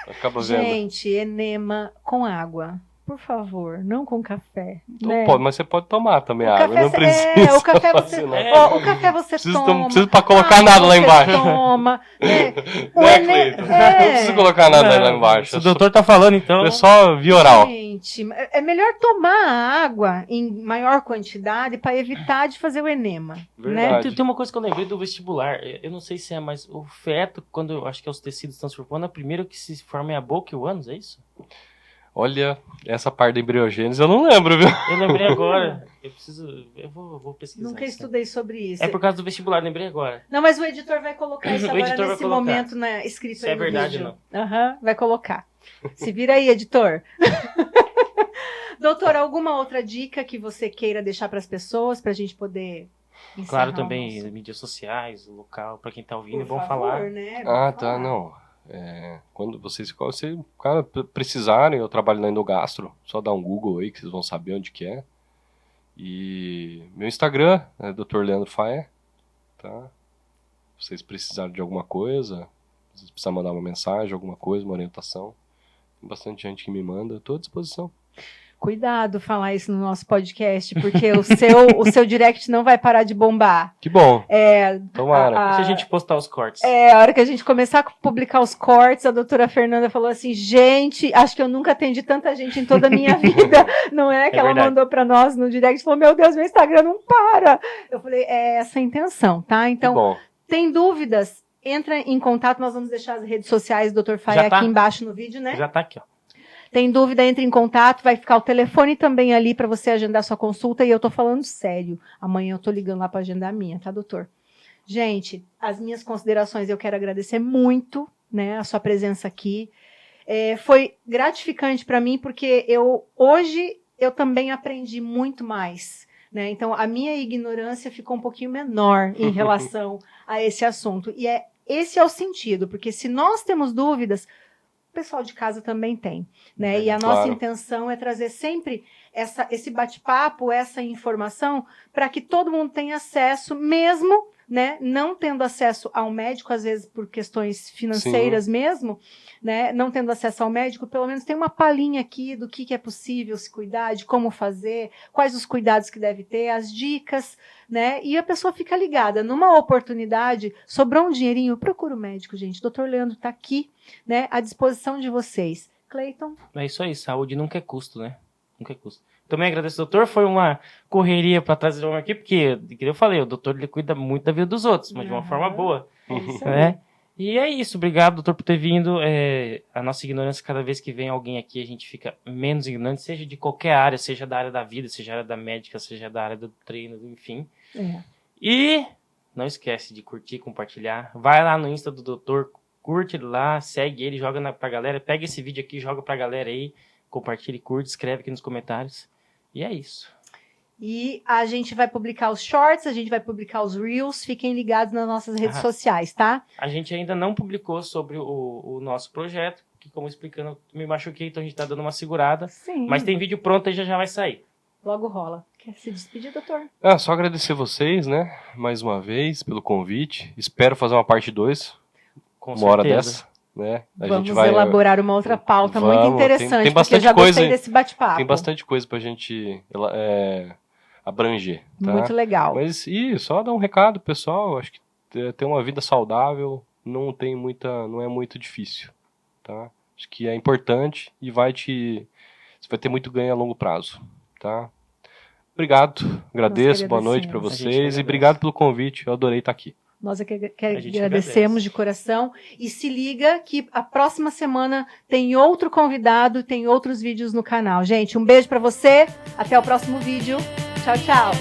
acaba vendo. Gente, enema com água. Por favor, não com café. Então né? pode, mas você pode tomar também O água, café não cê- precisa o café você, fazer nada. ó, o café você Não toma. precisa pra colocar água nada lá você embaixo. Toma. Né? O Né, ene- Cleiton? Não precisa colocar nada lá embaixo. Se o doutor tá falando, então... É só via oral. Gente, é melhor tomar a água em maior quantidade para evitar de fazer o enema. Né? Verdade. Tem uma coisa que eu lembrei do vestibular. Eu não sei se é, mas o feto, quando eu acho que os tecidos estão se formando, a primeira que se forma é a boca e o ânus, é isso? Olha, essa parte da embriogênese eu não lembro, viu? Eu lembrei agora. Eu vou pesquisar. Nunca isso. estudei sobre isso. É por causa do vestibular, lembrei agora. Não, mas o editor vai colocar isso O agora editor vai nesse colocar. momento escrito Se aí é no verdade vídeo. ou Aham, vai colocar. Se vira aí, editor. Doutor, alguma outra dica que você queira deixar para as pessoas, para a gente poder encerrar Claro, o também nosso- mídias sociais, o local, pra quem tá ouvindo, é Por bom favor, falar. né? Ah, Vamos tá, falar. não. Quando vocês cara, precisarem, eu trabalho na Endogastro, só dá um Google aí que vocês vão saber onde que é. E meu Instagram é Dr. Leandro Faé, tá? Se vocês precisarem de alguma coisa, se vocês precisarem mandar uma mensagem, alguma coisa, uma orientação, tem bastante gente que me manda, eu tô à disposição. Cuidado falar isso no nosso podcast, porque o seu direct não vai parar de bombar. Que bom, É, tomara. Se a gente postar os cortes. a hora que a gente começar a publicar os cortes, a doutora Fernanda falou assim, gente, acho que eu nunca atendi tanta gente em toda a minha vida. Não é que ela verdade. mandou pra nós no direct, falou, meu Deus, meu Instagram não para. Eu falei, é essa a intenção, tá? Que Então, bom. tem dúvidas? Entra em contato, nós vamos deixar as redes sociais do Dr. Faé Já tá? aqui embaixo no vídeo, né? Já tá aqui, ó. Tem dúvida, entre em contato, vai ficar o telefone também ali para você agendar sua consulta, e eu tô falando sério. Amanhã eu tô ligando lá para agendar a minha, tá, doutor? Gente, as minhas considerações, eu quero agradecer muito, né, a sua presença aqui. Foi gratificante para mim, porque hoje eu também aprendi muito mais, né? Então, a minha ignorância ficou um pouquinho menor em relação a esse assunto. E esse é o sentido, porque se nós temos dúvidas, o pessoal de casa também tem, né? E a nossa Claro. intenção é trazer sempre esse bate-papo, essa informação, para que todo mundo tenha acesso, mesmo, né? Não tendo acesso ao médico, às vezes por questões financeiras mesmo, né? Não tendo acesso ao médico, pelo menos tem uma palhinha aqui do que é possível se cuidar, de como fazer, quais os cuidados que deve ter, as dicas, né? E a pessoa fica ligada. Numa oportunidade, sobrou um dinheirinho, procura o médico, gente. Dr. Leandro está aqui, né? À disposição de vocês. Cleiton? É isso aí, saúde nunca é custo, né? Nunca é custo. Também agradeço, doutor. Foi uma correria pra trazer o homem aqui, porque, como eu falei, o doutor ele cuida muito da vida dos outros, mas de uma Aham. forma boa, É isso aí. né? E é isso, obrigado, doutor, por ter vindo. A nossa ignorância, cada vez que vem alguém aqui, a gente fica menos ignorante, seja de qualquer área, seja da área da vida, seja da área da médica, seja da área do treino, enfim. É. E não esquece de curtir, compartilhar. Vai lá no Insta do doutor, curte ele lá, segue ele, joga pra galera. Pega esse vídeo aqui, joga pra galera aí, compartilha, curte, escreve aqui nos comentários. E é isso. E a gente vai publicar os shorts, a gente vai publicar os reels, fiquem ligados nas nossas redes sociais, tá? A gente ainda não publicou sobre o nosso projeto, que como explicando, me machuquei, então a gente tá dando uma segurada. Sim. Mas tem vídeo pronto e já vai sair. Logo rola. Quer se despedir, doutor? Só agradecer vocês, né? Mais uma vez pelo convite. Espero fazer uma parte 2, Com uma hora certeza. dessa, né? Vamos elaborar uma outra pauta muito interessante, tem porque eu já gostei desse bate-papo. Tem bastante coisa pra gente abranger. Tá? Muito legal. Mas só dar um recado, pessoal, acho que ter uma vida saudável não é muito difícil, tá? Acho que é importante e você vai ter muito ganho a longo prazo, tá? Obrigado, agradeço, boa noite para vocês e obrigado pelo convite, eu adorei estar aqui. Nós agradecemos de coração e se liga que a próxima semana tem outro convidado, tem outros vídeos no canal. Gente, um beijo para você, até o próximo vídeo. Tchau, tchau.